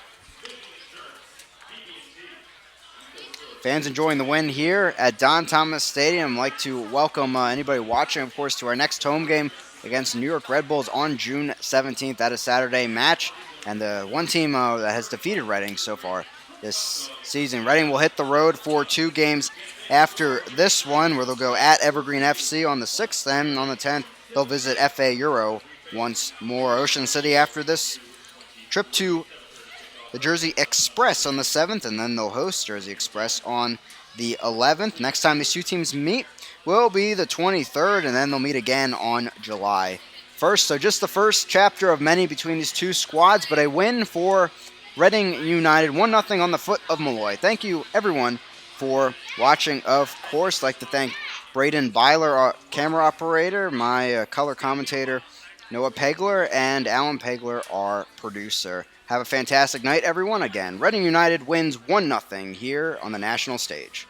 Fans enjoying the win here at Don Thomas Stadium. I'd like to welcome anybody watching, of course, to our next home game against New York Red Bulls on June 17th. That is Saturday match, and the one team that has defeated Reading so far this season. Reading will hit the road for 2 games after this one, where they'll go at Evergreen FC on the 6th, and on the 10th, they'll visit FA Euro once more. Ocean City after this trip to the Jersey Express on the 7th, and then they'll host Jersey Express on the 11th. Next time these two teams meet will be the 23rd, and then they'll meet again on July 1st. So just the first chapter of many between these two squads, but a win for Reading United, 1-0 on the foot of Malloy. Thank you, everyone, for watching. Of course, I'd like to thank Braden Byler, our camera operator, my color commentator, Noah Pegler, and Alan Pegler, our producer. Have a fantastic night, everyone. Again, Reading United wins 1-0 here on the national stage.